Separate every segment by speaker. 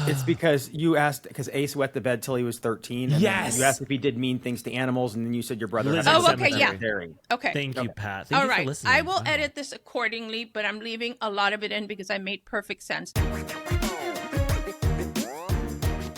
Speaker 1: It's because you asked, because Ace wet the bed till he was 13. And
Speaker 2: Yes.
Speaker 1: then you asked if he did mean things to animals, and then you said your brother had
Speaker 3: Oh,
Speaker 1: a
Speaker 3: okay, yeah.
Speaker 1: cemetery.
Speaker 3: Okay.
Speaker 2: Thank you, Pat.
Speaker 3: All
Speaker 2: Thank you for
Speaker 3: right.
Speaker 2: listening.
Speaker 3: I will
Speaker 2: Wow.
Speaker 3: edit this accordingly, but I'm leaving a lot of it in because I made perfect sense.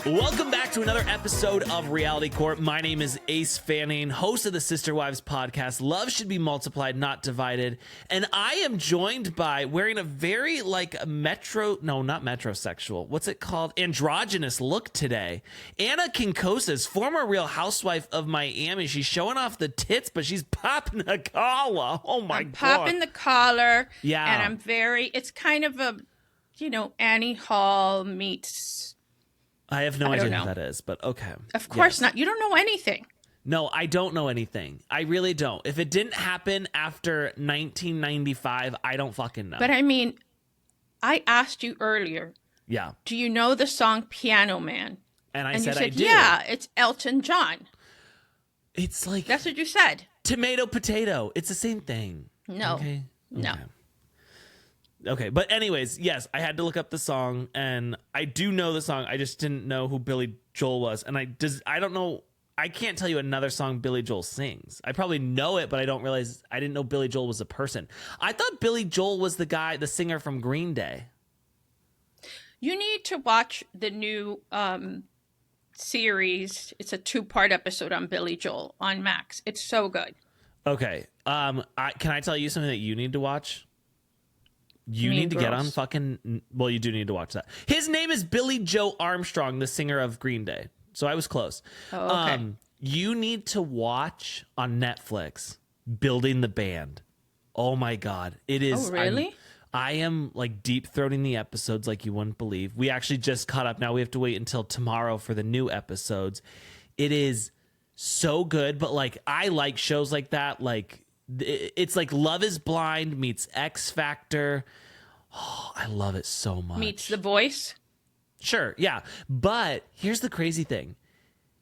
Speaker 2: Welcome back to another episode of Reality Court. My name is Ace Fanning, host of the Sister Wives podcast. Love should be multiplied, not divided. And I am joined by wearing a very not metrosexual. What's it called? Androgynous look today. Anna Quincoces, former Real Housewife of Miami. She's showing off the tits, but she's popping a collar. Oh my God.
Speaker 3: Popping the collar.
Speaker 2: Yeah.
Speaker 3: And it's kind of a, Annie Hall meets...
Speaker 2: I have no idea what that is, but okay.
Speaker 3: Of course not. You don't know anything.
Speaker 2: No, I don't know anything. I really don't. If it didn't happen after 1995, I don't fucking know.
Speaker 3: But I mean, I asked you earlier.
Speaker 2: Yeah.
Speaker 3: Do you know the song Piano Man?
Speaker 2: And
Speaker 3: you said,
Speaker 2: I do.
Speaker 3: Yeah, it's Elton John.
Speaker 2: It's like...
Speaker 3: That's what you said.
Speaker 2: Tomato, potato. It's the same thing.
Speaker 3: No.
Speaker 2: Okay.
Speaker 3: No.
Speaker 2: Okay, but anyways, yes, I had to look up the song, and I do know the song. I just didn't know who Billy Joel was, and I don't know. I can't tell you another song Billy Joel sings. I probably know it, but I didn't know Billy Joel was a person. I thought Billy Joel was the singer from Green Day.
Speaker 3: You need to watch the new series. It's a 2-part episode on Billy Joel on Max. It's so good.
Speaker 2: Okay, can I tell you something that you need to watch? You need to get on fucking... Well, you do need to watch that. His name is Billy Joe Armstrong, the singer of Green Day. So I was close.
Speaker 3: Oh, okay.
Speaker 2: You need to watch on Netflix Building the Band. Oh, my God. It is...
Speaker 3: Oh, really?
Speaker 2: I am like deep-throating the episodes like you wouldn't believe. We actually just caught up. Now we have to wait until tomorrow for the new episodes. It is so good, but like I like shows like that. Like... It's like Love is Blind meets X Factor. Oh, I love it so much.
Speaker 3: Meets The Voice.
Speaker 2: Sure, yeah. But here's the crazy thing.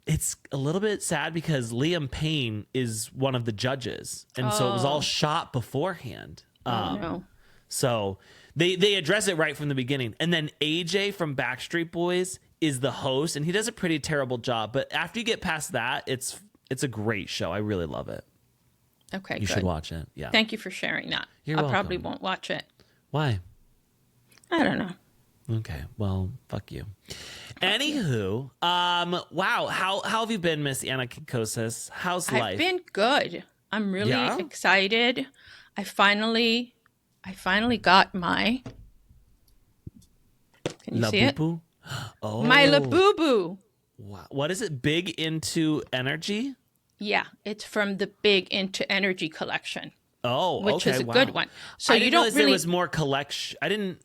Speaker 2: It's a little bit sad because Liam Payne is one of the judges. And so it was all shot beforehand.
Speaker 3: No.
Speaker 2: So they address it right from the beginning. And then AJ from Backstreet Boys is the host, and he does a pretty terrible job. But after you get past that, it's a great show. I really love it.
Speaker 3: Okay,
Speaker 2: You should watch it. Yeah.
Speaker 3: Thank you for sharing that.
Speaker 2: You're
Speaker 3: I
Speaker 2: welcome.
Speaker 3: probably won't watch it.
Speaker 2: Why?
Speaker 3: I don't know.
Speaker 2: Okay, well, fuck you. Anywho, wow, how have you been, Miss Anna Quincoces? How's life?
Speaker 3: I've been good. I'm really excited. I finally got my... Can you see it?
Speaker 2: Laboo? Oh.
Speaker 3: My Laboo.
Speaker 2: Wow. What is it? Big Into Energy?
Speaker 3: Yeah, it's from the Big Into Energy collection.
Speaker 2: Oh,
Speaker 3: which
Speaker 2: okay,
Speaker 3: is a
Speaker 2: wow.
Speaker 3: good one. So
Speaker 2: I
Speaker 3: you
Speaker 2: didn't
Speaker 3: don't
Speaker 2: realize
Speaker 3: really...
Speaker 2: there was more collection. I don't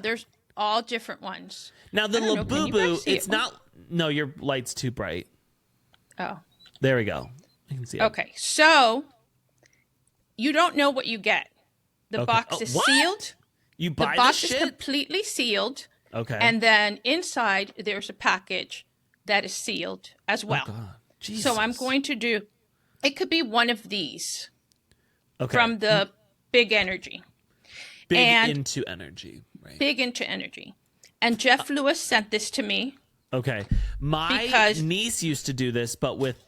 Speaker 3: There's all different ones.
Speaker 2: Now the Laboo, it's not... No, your light's too bright.
Speaker 3: Oh.
Speaker 2: There we go. I can see it.
Speaker 3: Okay, so you don't know what you get. The box is sealed.
Speaker 2: You buy
Speaker 3: the box
Speaker 2: this
Speaker 3: is
Speaker 2: shit?
Speaker 3: completely sealed.
Speaker 2: Okay.
Speaker 3: And then inside there's a package that is sealed as well.
Speaker 2: Oh, God. Jesus.
Speaker 3: So I'm going to do... It could be one of these.
Speaker 2: Okay.
Speaker 3: From the Big Energy.
Speaker 2: Big Into Energy. Right.
Speaker 3: Big Into Energy. And Jeff Lewis sent this to me.
Speaker 2: Okay. My niece used to do this, but with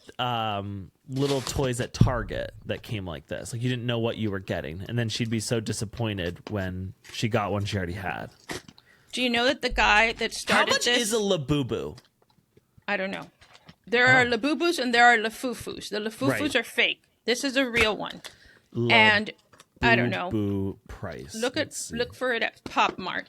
Speaker 2: little toys at Target that came like this. Like you didn't know what you were getting. And then she'd be so disappointed when she got one she already had.
Speaker 3: Do you know that the guy that started this...
Speaker 2: How much is a Laboo?
Speaker 3: I don't know. There are Laboobos and there are Lafufus. The Lafufus are fake. This is a real one. And I don't know.
Speaker 2: Laboo price.
Speaker 3: Look for it at Pop Mart.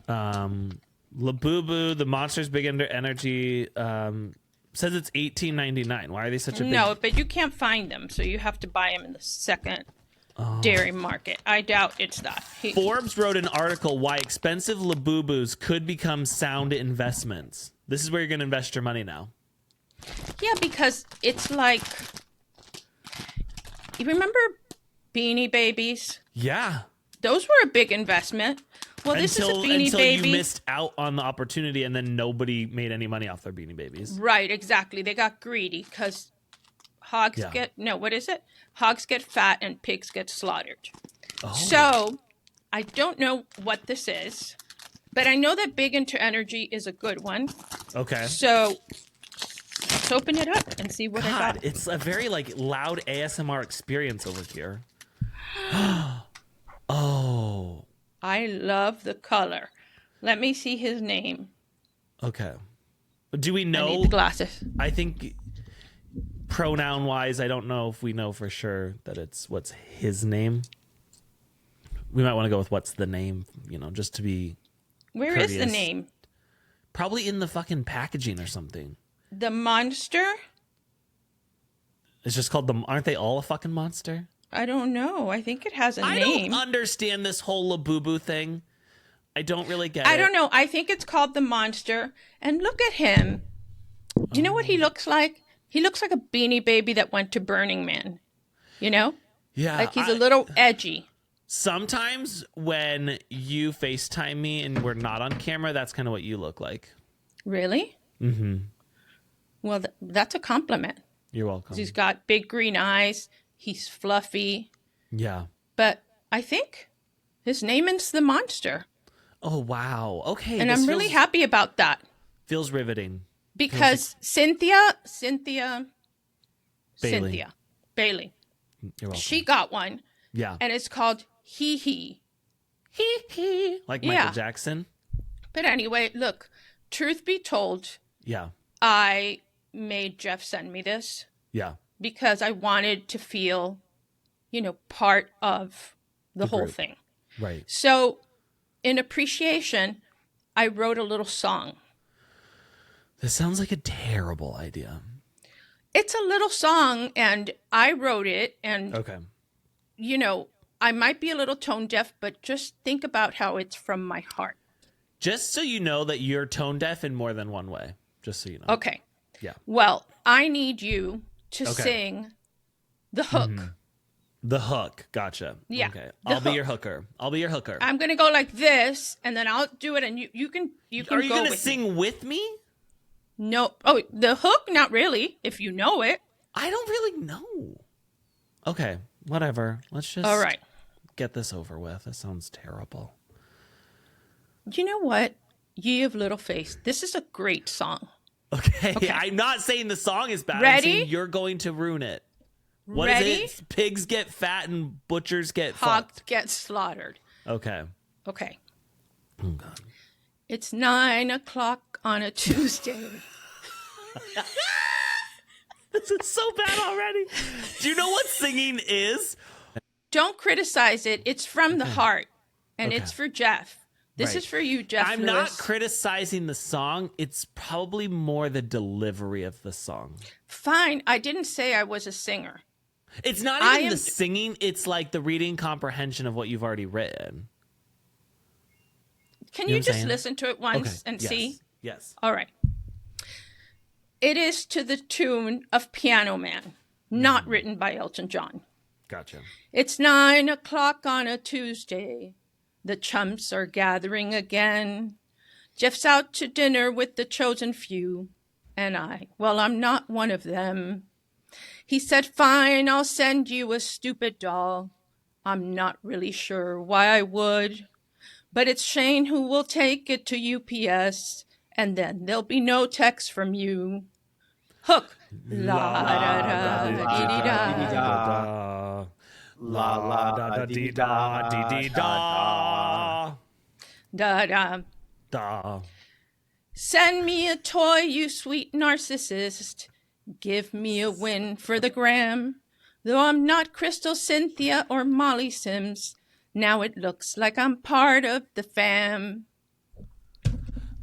Speaker 2: Laboo, the Monsters Big Under Energy says it's $18.99. Why are they such a big...
Speaker 3: No, but you can't find them, so you have to buy them in the second dairy market. I doubt it's that.
Speaker 2: Forbes wrote an article why expensive Laboobos could become sound investments. This is where you're going to invest your money now.
Speaker 3: Yeah, because it's like... You remember Beanie Babies?
Speaker 2: Yeah.
Speaker 3: Those were a big investment. Well, this is a Beanie Baby.
Speaker 2: Until you missed out on the opportunity and then nobody made any money off their Beanie Babies.
Speaker 3: Right, exactly. They got greedy because hogs get fat and pigs get slaughtered. Oh. So I don't know what this is, But I know that Big Into Energy is a good one.
Speaker 2: Okay.
Speaker 3: So let's open it up and see what I
Speaker 2: God,
Speaker 3: got.
Speaker 2: it's a very like loud ASMR experience over here. Oh.
Speaker 3: I love the color. Let me see his name.
Speaker 2: Okay. Do we know?
Speaker 3: I need the glasses.
Speaker 2: I think pronoun wise, I don't know if we know for sure that it's what's his name. We might want to go with what's the name, just to be
Speaker 3: Where
Speaker 2: courteous.
Speaker 3: is the name?
Speaker 2: Probably in the fucking packaging or something.
Speaker 3: The monster?
Speaker 2: It's just called aren't they all a fucking monster?
Speaker 3: I don't know. I think it has a
Speaker 2: I
Speaker 3: name.
Speaker 2: don't understand this whole Laboo thing. I don't really get it.
Speaker 3: I don't know. I think it's called the monster. And look at him. Do you know what he looks like? He looks like a Beanie Baby that went to Burning Man.
Speaker 2: Yeah.
Speaker 3: Like he's a little edgy.
Speaker 2: Sometimes when you FaceTime me and we're not on camera, that's kind of what you look like.
Speaker 3: Really?
Speaker 2: Mm-hmm.
Speaker 3: Well, that's a compliment.
Speaker 2: You're welcome.
Speaker 3: He's got big green eyes. He's fluffy.
Speaker 2: Yeah.
Speaker 3: But I think his name is the monster.
Speaker 2: Oh, wow. Okay.
Speaker 3: And I'm really happy about that.
Speaker 2: Feels riveting.
Speaker 3: Because Cynthia
Speaker 2: Bailey.
Speaker 3: Bailey,
Speaker 2: You're welcome.
Speaker 3: she got one.
Speaker 2: Yeah.
Speaker 3: And it's called Hee Hee.
Speaker 2: Hee hee. Like Michael Jackson.
Speaker 3: But anyway, look, truth be told,
Speaker 2: Yeah.
Speaker 3: I made Jeff send me this
Speaker 2: Yeah.
Speaker 3: because I wanted to feel, part of the whole
Speaker 2: group.
Speaker 3: thing.
Speaker 2: Right.
Speaker 3: So in appreciation, I wrote a little song.
Speaker 2: This sounds like a terrible idea.
Speaker 3: It's a little song and I wrote it and,
Speaker 2: Okay.
Speaker 3: I might be a little tone deaf, but just think about how it's from my heart.
Speaker 2: Just so you know that you're tone deaf in more than one way. Just so you know.
Speaker 3: Okay.
Speaker 2: Yeah.
Speaker 3: Well, I need you to
Speaker 2: Okay.
Speaker 3: sing the hook.
Speaker 2: Mm-hmm. The hook. Gotcha.
Speaker 3: Yeah,
Speaker 2: Okay.
Speaker 3: the
Speaker 2: I'll be your
Speaker 3: hook.
Speaker 2: hooker. I'll be your hooker.
Speaker 3: I'm going to go like this and then I'll do it and you can
Speaker 2: Are you
Speaker 3: go
Speaker 2: going to
Speaker 3: with
Speaker 2: sing
Speaker 3: me.
Speaker 2: with me?
Speaker 3: No. Oh, the hook? Not really, if you know it.
Speaker 2: I don't really know. Okay. Whatever. Let's just
Speaker 3: All right.
Speaker 2: get this over with. This sounds terrible.
Speaker 3: You know what? Ye of Little Face. This is a great song.
Speaker 2: Okay. I'm not saying the song is bad. I'm
Speaker 3: Ready?
Speaker 2: saying you're going to ruin it. What
Speaker 3: Ready?
Speaker 2: is it? Pigs get fat and butchers get
Speaker 3: Hog
Speaker 2: fucked.
Speaker 3: gets slaughtered.
Speaker 2: Okay.
Speaker 3: Okay.
Speaker 2: Oh, God.
Speaker 3: It's 9:00 on a Tuesday.
Speaker 2: This is so bad already. Do you know what singing is?
Speaker 3: Don't criticize it. It's from the heart. And
Speaker 2: Okay.
Speaker 3: it's for Jeff. This
Speaker 2: Right.
Speaker 3: is for you, Jeff
Speaker 2: I'm
Speaker 3: Lewis.
Speaker 2: not criticizing the song. It's probably more the delivery of the song.
Speaker 3: Fine. I didn't say I was a singer.
Speaker 2: It's not
Speaker 3: I
Speaker 2: even
Speaker 3: am-
Speaker 2: the singing. It's like the reading comprehension of what you've already written.
Speaker 3: Can
Speaker 2: You know
Speaker 3: you
Speaker 2: what I'm
Speaker 3: just
Speaker 2: saying?
Speaker 3: listen to it once
Speaker 2: Okay.
Speaker 3: and
Speaker 2: Yes.
Speaker 3: see?
Speaker 2: Yes.
Speaker 3: All right. It is to the tune of Piano Man, not written by Elton John.
Speaker 2: Gotcha.
Speaker 3: It's 9:00 on a Tuesday. The chumps are gathering again. Jeff's out to dinner with the chosen few. And I'm not one of them. He said, fine, I'll send you a stupid doll. I'm not really sure why I would. But it's Shane who will take it to UPS. And then there'll be no text from you. Hook. La da da dee dee da.
Speaker 1: La la da dee da dee dee da.
Speaker 3: Da da.
Speaker 2: Da.
Speaker 3: Send me a toy, you sweet narcissist. Give me a win for the gram. Though I'm not Crystal Cynthia or Molly Sims, now it looks like I'm part of the fam.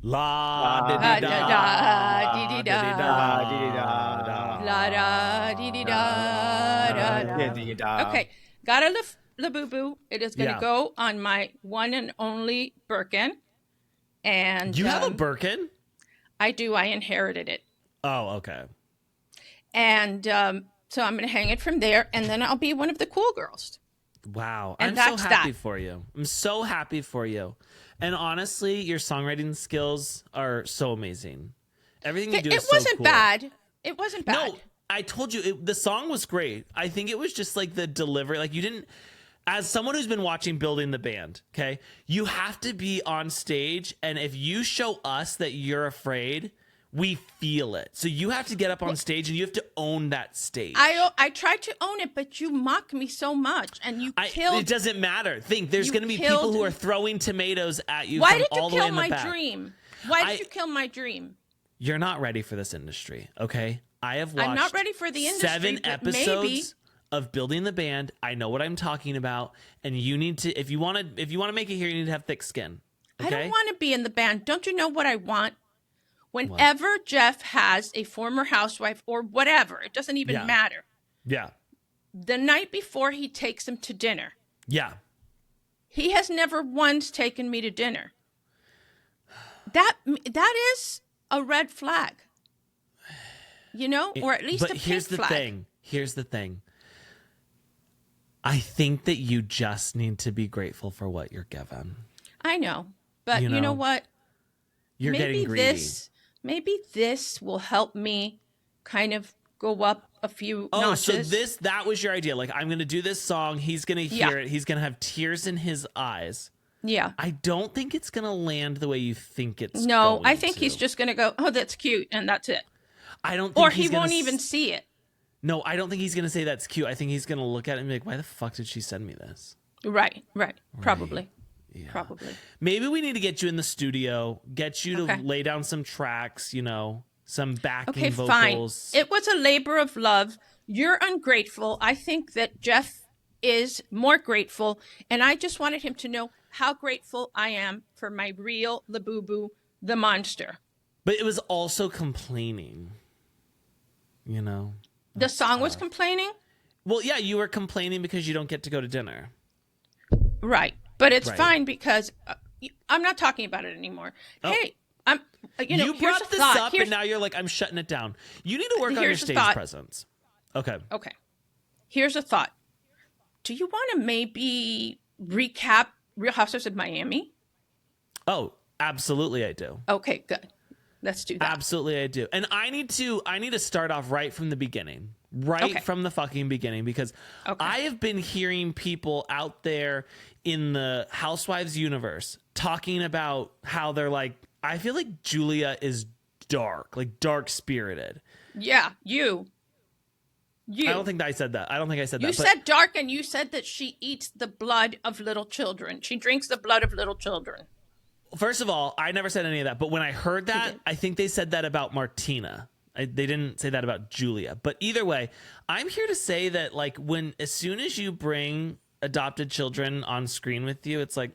Speaker 2: La
Speaker 1: Da,
Speaker 2: da
Speaker 3: Da
Speaker 2: da
Speaker 3: da
Speaker 2: da
Speaker 3: da dee dee
Speaker 2: da
Speaker 3: da.
Speaker 1: dee dee da.
Speaker 3: La da dee dee da da da.
Speaker 1: Dee dee da.
Speaker 3: Okay, got a Laboo. It is going to
Speaker 2: Yeah.
Speaker 3: go on my one and only Birkin. And
Speaker 2: You have a Birkin?
Speaker 3: I do. I inherited it.
Speaker 2: Oh, okay.
Speaker 3: And so I'm going to hang it from there, and then I'll be one of the cool girls.
Speaker 2: Wow.
Speaker 3: And
Speaker 2: I'm
Speaker 3: that's
Speaker 2: so happy
Speaker 3: that.
Speaker 2: for you. I'm so happy for you. And honestly, your songwriting skills are so amazing. Everything you do
Speaker 3: It
Speaker 2: is so
Speaker 3: wasn't
Speaker 2: cool.
Speaker 3: bad. It wasn't bad.
Speaker 2: No, I told you the song was great. I think it was just like the delivery. Like you didn't. as someone who's been watching Building the Band, okay, you have to be on stage, and if you show us that you're afraid, we feel it. So you have to get up on stage and you have to own that stage.
Speaker 3: I tried to own it, but you mock me so much, and you killed.
Speaker 2: It doesn't matter. There's going to be people who are throwing tomatoes at you.
Speaker 3: Why did
Speaker 2: all
Speaker 3: you
Speaker 2: the way
Speaker 3: kill
Speaker 2: in the
Speaker 3: my
Speaker 2: back.
Speaker 3: dream? Why did you kill my dream?
Speaker 2: You're not ready for this industry, okay? I have watched.
Speaker 3: I'm not ready for the industry.
Speaker 2: 7
Speaker 3: but
Speaker 2: episodes
Speaker 3: maybe.
Speaker 2: of Building the Band. I know what I'm talking about, and you need to. If you want to make it here, you need to have thick skin. Okay?
Speaker 3: I don't want to be in the band. Don't you know what I want? Whenever Jeff has a former housewife or whatever, it doesn't even matter.
Speaker 2: Yeah.
Speaker 3: The night before he takes him to dinner.
Speaker 2: Yeah.
Speaker 3: He has never once taken me to dinner. That is a red flag. You know, or at least a pink flag.
Speaker 2: Here's the thing. I think that you just need to be grateful for what you're given.
Speaker 3: I know, but you know what?
Speaker 2: You're getting greedy.
Speaker 3: Maybe this will help me kind of go up a few notches.
Speaker 2: So that was your idea. Like, I'm going to do this song. He's going to hear it. He's going to have tears in his eyes.
Speaker 3: Yeah.
Speaker 2: I don't think it's going to land the way you think it's going
Speaker 3: No, I think he's just going to go, oh, that's cute, and that's it.
Speaker 2: I don't think
Speaker 3: he won't even see it.
Speaker 2: No, I don't think he's going to say that's cute. I think he's going to look at it and be like, why the fuck did she send me this?
Speaker 3: Right. Probably.
Speaker 2: Yeah.
Speaker 3: Probably.
Speaker 2: Maybe we need to get you in the studio, get you to lay down some tracks, some backing vocals.
Speaker 3: Fine. It was a labor of love. You're ungrateful. I think that Jeff is more grateful, and I just wanted him to know how grateful I am for my real Laboo, the monster.
Speaker 2: But it was also complaining,
Speaker 3: The song was complaining?
Speaker 2: Well, yeah, you were complaining because you don't get to go to dinner.
Speaker 3: Right. But it's fine because I'm not talking about it anymore. Oh. Hey,
Speaker 2: you brought this up and now you're like, I'm shutting it down. You need to work on your stage presence. Okay.
Speaker 3: Here's a thought. Do you want to maybe recap Real Housewives of Miami?
Speaker 2: Oh, absolutely I do.
Speaker 3: Okay, good. Let's do that.
Speaker 2: Absolutely I do. And I need to start off right from the beginning. From the fucking beginning, because I have been hearing people out there in the Housewives universe talking about how they're like, I feel like Julia is dark spirited.
Speaker 3: Yeah, you.
Speaker 2: I don't think I said that.
Speaker 3: You said dark, and you said that she eats the blood of little children. She drinks the blood of little children.
Speaker 2: First of all, I never said any of that. But when I heard that, I think they said that about Martina. They didn't say that about Julia. But either way, I'm here to say that, like, as soon as you bring adopted children on screen with you, it's like,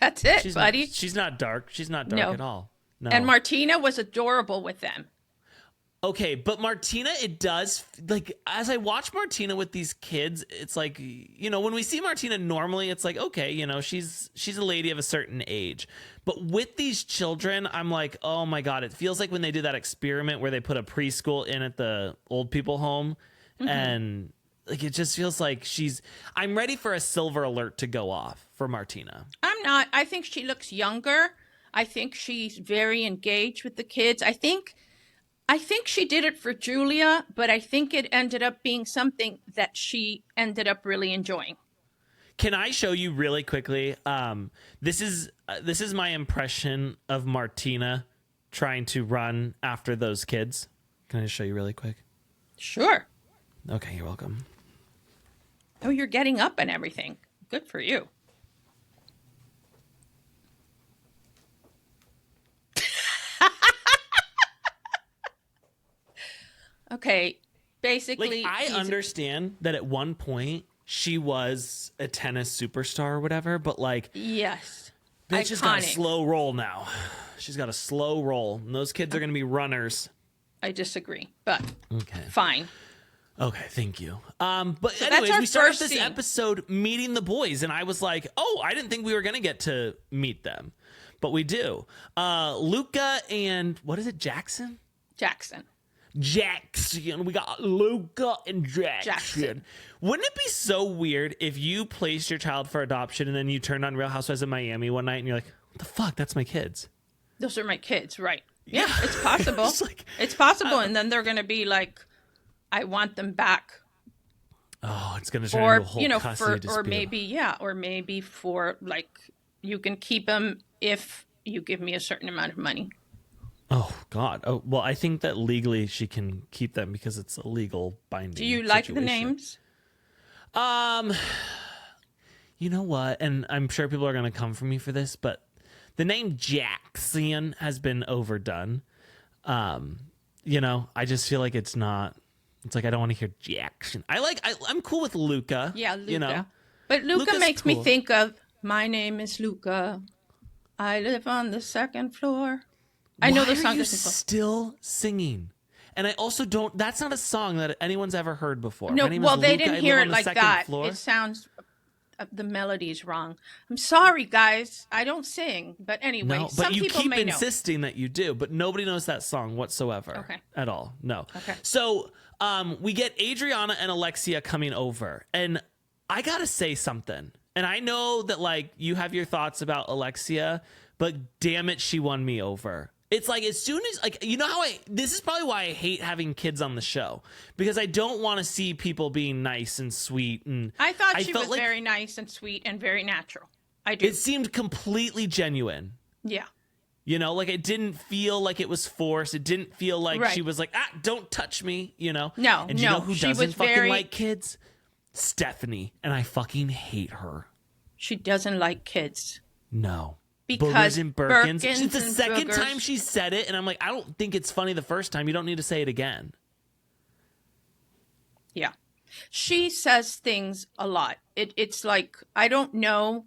Speaker 3: that's it, buddy.
Speaker 2: She's not dark. She's not dark at all. No.
Speaker 3: And Martina was adorable with them.
Speaker 2: Okay, but Martina, it does, like, as I watch Martina with these kids, it's like, when we see Martina normally, it's like, okay, she's a lady of a certain age. But with these children, I'm like, oh my God, it feels like when they did that experiment where they put a preschool in at the old people home, and like, it just feels like I'm ready for a silver alert to go off for Martina.
Speaker 3: I'm not. I think she looks younger. I think she's very engaged with the kids. I think she did it for Julia, but I think it ended up being something that she ended up really enjoying.
Speaker 2: Can I show you really quickly? This is my impression of Martina trying to run after those kids. Can I just show you really quick?
Speaker 3: Sure.
Speaker 2: Okay, you're welcome.
Speaker 3: Oh, you're getting up and everything. Good for you. Okay, basically,
Speaker 2: I understand that at one point she was a tennis superstar or whatever, but
Speaker 3: yes,
Speaker 2: bitch just got a slow roll now. She's got a slow roll, and those kids are going to be runners.
Speaker 3: I disagree, but fine.
Speaker 2: Okay, thank you. But anyways, we started this episode meeting the boys, and I was like, oh, I didn't think we were going to get to meet them, but we do. Luca and what is it, Jackson?
Speaker 3: Jackson.
Speaker 2: We got Luca and Jackson. Wouldn't it be so weird if you placed your child for adoption and then you turned on Real Housewives of Miami one night and you're like, what the fuck? That's my kids.
Speaker 3: Those are my kids, right? Yeah, it's possible. It's possible. And then they're going to be like, I want them back.
Speaker 2: Oh, it's going to turn
Speaker 3: or
Speaker 2: into a whole custody dispute.
Speaker 3: or maybe for like you can keep them if you give me a certain amount of money.
Speaker 2: Oh God. Oh well, I think that legally she can keep them because it's a legal binding.
Speaker 3: Do you like the
Speaker 2: situation.
Speaker 3: names?
Speaker 2: You know what? And I'm sure people are going to come for me for this, but the name Jackson has been overdone. You know, I just feel like it's not. It's like I don't want to hear Jackson. I'm cool with Luca.
Speaker 3: Yeah, Luca.
Speaker 2: You know?
Speaker 3: But Luca
Speaker 2: Luca's
Speaker 3: makes me
Speaker 2: cool.
Speaker 3: think of my name is Luca. I live on the second floor. I know the song
Speaker 2: Why are you
Speaker 3: doesn't go.
Speaker 2: still singing? And I also don't. That's not a song that anyone's ever heard before.
Speaker 3: No,
Speaker 2: My name
Speaker 3: well,
Speaker 2: is
Speaker 3: they
Speaker 2: Luca.
Speaker 3: didn't
Speaker 2: I
Speaker 3: hear
Speaker 2: live
Speaker 3: it
Speaker 2: on the
Speaker 3: like
Speaker 2: second
Speaker 3: that.
Speaker 2: floor.
Speaker 3: It sounds, the melody's wrong. I'm sorry, guys. I don't sing. But anyway,
Speaker 2: No,
Speaker 3: some
Speaker 2: but you
Speaker 3: people
Speaker 2: keep
Speaker 3: may know.
Speaker 2: insisting that you do, but nobody knows that song whatsoever.
Speaker 3: Okay.
Speaker 2: At all. No.
Speaker 3: Okay.
Speaker 2: So we get Adriana and Alexia coming over, and I gotta say something. And I know that like you have your thoughts about Alexia, but damn it, she won me over. It's like as soon as like you know how this is probably why I hate having kids on the show, because I don't want to see people being nice and sweet, and
Speaker 3: I thought she
Speaker 2: felt
Speaker 3: was
Speaker 2: like
Speaker 3: very nice and sweet and very natural. I do.
Speaker 2: it seemed completely genuine.
Speaker 3: Yeah.
Speaker 2: You know, like it didn't feel like it was forced. It didn't feel like
Speaker 3: Right.
Speaker 2: she was like, don't touch me, you know?
Speaker 3: No,
Speaker 2: And you
Speaker 3: no,
Speaker 2: know who
Speaker 3: she
Speaker 2: doesn't
Speaker 3: was
Speaker 2: fucking
Speaker 3: very-
Speaker 2: like kids? Stephanie. And I fucking hate her.
Speaker 3: She doesn't like kids.
Speaker 2: No.
Speaker 3: Because
Speaker 2: Boogers and Birkins.
Speaker 3: Birkins
Speaker 2: It's the
Speaker 3: and
Speaker 2: second
Speaker 3: boogers.
Speaker 2: time she said it, and I'm like, I don't think it's funny the first time. You don't need to say it again.
Speaker 3: Yeah. She says things a lot. It's like, I don't know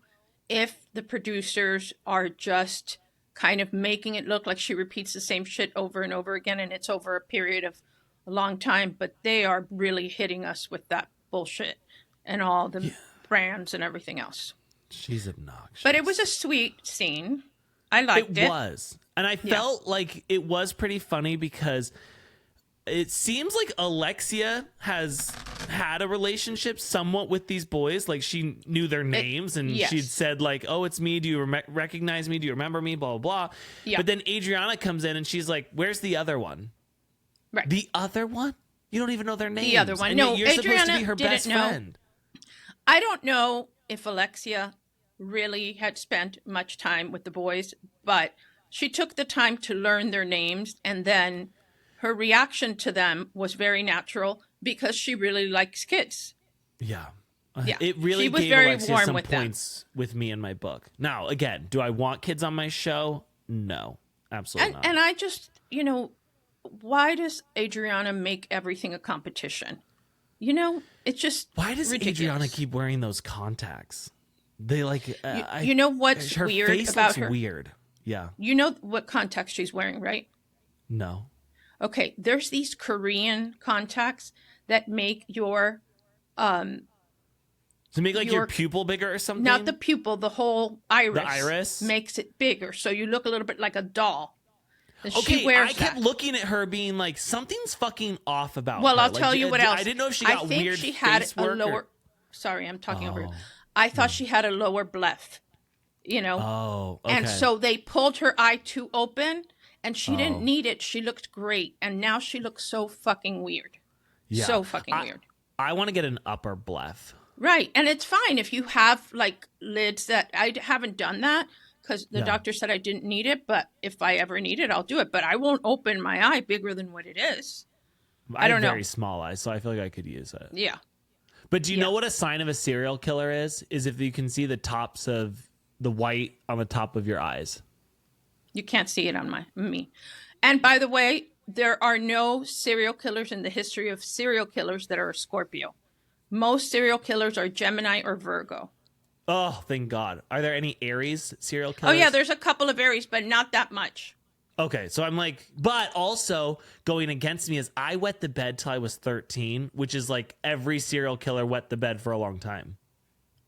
Speaker 3: if the producers are just kind of making it look like she repeats the same shit over and over again, and it's over a period of a long time, but they are really hitting us with that bullshit and all the brands and everything else.
Speaker 2: She's obnoxious.
Speaker 3: But it was a sweet scene. I liked it.
Speaker 2: It was. And I felt like it was pretty funny because it seems like Alexia has had a relationship somewhat with these boys. Like she knew their names and
Speaker 3: yes.
Speaker 2: she'd said like, oh, it's me. Do you recognize me? Do you remember me? Blah, blah, blah.
Speaker 3: Yeah.
Speaker 2: But then Adriana comes in and she's like, where's the other one?
Speaker 3: Right.
Speaker 2: The other one? You don't even know their names.
Speaker 3: The other one.
Speaker 2: And
Speaker 3: No,
Speaker 2: yet you're supposed to
Speaker 3: Adriana
Speaker 2: be her
Speaker 3: didn't
Speaker 2: best
Speaker 3: know.
Speaker 2: friend.
Speaker 3: I don't know if Alexia really had spent much time with the boys, but she took the time to learn their names, and then her reaction to them was very natural because she really likes kids.
Speaker 2: Yeah.
Speaker 3: Yeah.
Speaker 2: It really
Speaker 3: She was
Speaker 2: gave
Speaker 3: very
Speaker 2: Alexia
Speaker 3: warm
Speaker 2: some
Speaker 3: with them.
Speaker 2: points with me in my book. Now, again, do I want kids on my show? No, absolutely not.
Speaker 3: And I just, why does Adriana make everything a competition? It's just
Speaker 2: Why does
Speaker 3: ridiculous.
Speaker 2: Adriana keep wearing those contacts? They like
Speaker 3: You know what's
Speaker 2: her
Speaker 3: weird
Speaker 2: face
Speaker 3: about
Speaker 2: looks
Speaker 3: her?
Speaker 2: weird. Yeah.
Speaker 3: You know what contacts she's wearing, right?
Speaker 2: No.
Speaker 3: Okay, there's these Korean contacts that make your
Speaker 2: To make like your pupil bigger or something?
Speaker 3: not the pupil, the whole iris.
Speaker 2: The iris?
Speaker 3: Makes it bigger, so you look a little bit like a doll. And
Speaker 2: Okay,
Speaker 3: she wears
Speaker 2: I kept
Speaker 3: that.
Speaker 2: looking at her being like, something's fucking off about
Speaker 3: Well,
Speaker 2: her.
Speaker 3: I'll
Speaker 2: Like,
Speaker 3: tell you what else.
Speaker 2: I didn't know if she got
Speaker 3: I think
Speaker 2: weird
Speaker 3: she had
Speaker 2: face
Speaker 3: a
Speaker 2: work
Speaker 3: lower.
Speaker 2: or...
Speaker 3: Sorry, I'm talking over you. I thought she had a lower bleph.
Speaker 2: Oh, okay.
Speaker 3: And so they pulled her eye too open, and she
Speaker 2: Oh.
Speaker 3: didn't need it. She looked great, and now she looks so fucking weird.
Speaker 2: Yeah.
Speaker 3: So fucking weird.
Speaker 2: I want to get an upper bleph.
Speaker 3: Right. And it's fine if you have like lids that I haven't done that because the doctor said I didn't need it. But if I ever need it, I'll do it. But I won't open my eye bigger than what it is. I don't
Speaker 2: have
Speaker 3: know.
Speaker 2: very small eyes, so I feel like I could use it.
Speaker 3: Yeah.
Speaker 2: But do you know what a sign of a serial killer is? Is if you can see the tops of the white on the top of your eyes.
Speaker 3: You can't see it on me. And by the way, there are no serial killers in the history of serial killers that are a Scorpio. Most serial killers are Gemini or Virgo.
Speaker 2: Oh, thank God. Are there any Aries serial
Speaker 3: Oh,
Speaker 2: killers?
Speaker 3: yeah, there's a couple of Aries, but not that much.
Speaker 2: Okay, so I'm like, but also going against me is I wet the bed till I was 13, which is like every serial killer wet the bed for a long time.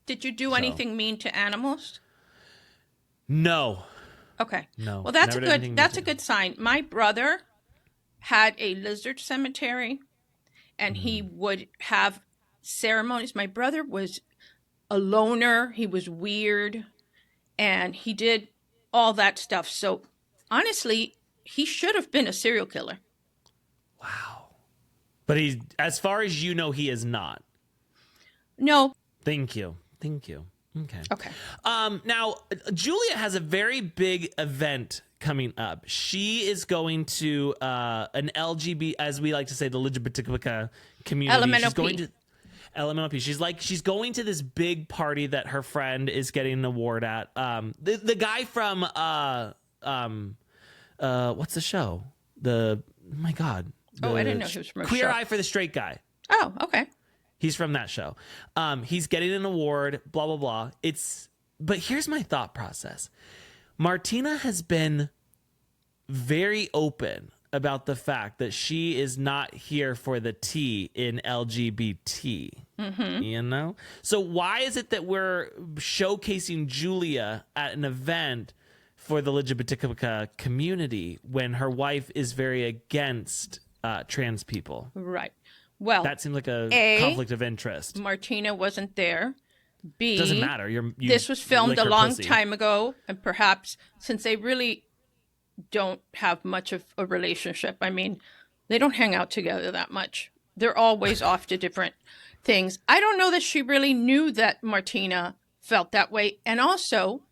Speaker 3: Did you do anything mean to animals?
Speaker 2: No.
Speaker 3: Okay.
Speaker 2: No,
Speaker 3: Well, that's
Speaker 2: never did anything
Speaker 3: a
Speaker 2: mean
Speaker 3: good sign. My brother had a lizard cemetery, and he would have ceremonies. My brother was a loner. He was weird, and he did all that stuff. So honestly, he should have been a serial killer.
Speaker 2: Wow. But he, as far as you know, he is not.
Speaker 3: No.
Speaker 2: Thank you. Okay.
Speaker 3: Okay.
Speaker 2: Now, Julia has a very big event coming up. She is going to an LGBT, as we like to say, the LGBTQ community. She's going to LMNOP. She's going to this big party that her friend is getting an award at. The guy from what's the show? Oh my God.
Speaker 3: I didn't know he was from a
Speaker 2: Queer
Speaker 3: show.
Speaker 2: Eye for the Straight Guy.
Speaker 3: Oh, okay.
Speaker 2: He's from that show. He's getting an award, blah, blah, blah. But here's my thought process. Martina has been very open about the fact that she is not here for the T in LGBT, you know? So why is it that we're showcasing Julia at an event for the LGBTQ community when her wife is very against trans people?
Speaker 3: Right. Well,
Speaker 2: That seems like a conflict of interest.
Speaker 3: Martina wasn't there. B,
Speaker 2: Doesn't matter.
Speaker 3: This was filmed
Speaker 2: lick
Speaker 3: a
Speaker 2: her
Speaker 3: long
Speaker 2: pussy.
Speaker 3: time ago, and perhaps since they really don't have much of a relationship, I mean, they don't hang out together that much. They're always off to different things. I don't know that she really knew that Martina felt that way. And also,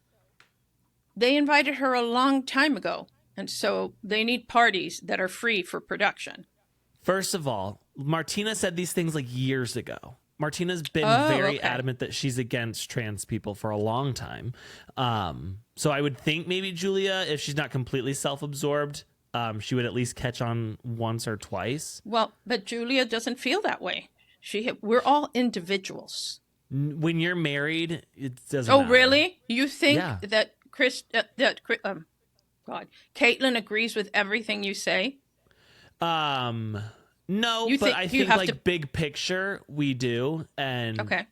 Speaker 3: they invited her a long time ago, and so they need parties that are free for production.
Speaker 2: First of all, Martina said these things like years ago. Martina's been very adamant that she's against trans people for a long time. So I would think maybe Julia, if she's not completely self-absorbed, she would at least catch on once or twice.
Speaker 3: Well, but Julia doesn't feel that way. We're all individuals.
Speaker 2: When you're married, it doesn't
Speaker 3: Oh,
Speaker 2: matter.
Speaker 3: really? You think
Speaker 2: Yeah.
Speaker 3: that Caitlin agrees with everything you say?
Speaker 2: No,
Speaker 3: You
Speaker 2: but
Speaker 3: think
Speaker 2: I
Speaker 3: you
Speaker 2: think
Speaker 3: have
Speaker 2: like
Speaker 3: to-
Speaker 2: big picture, we do. And
Speaker 3: Okay.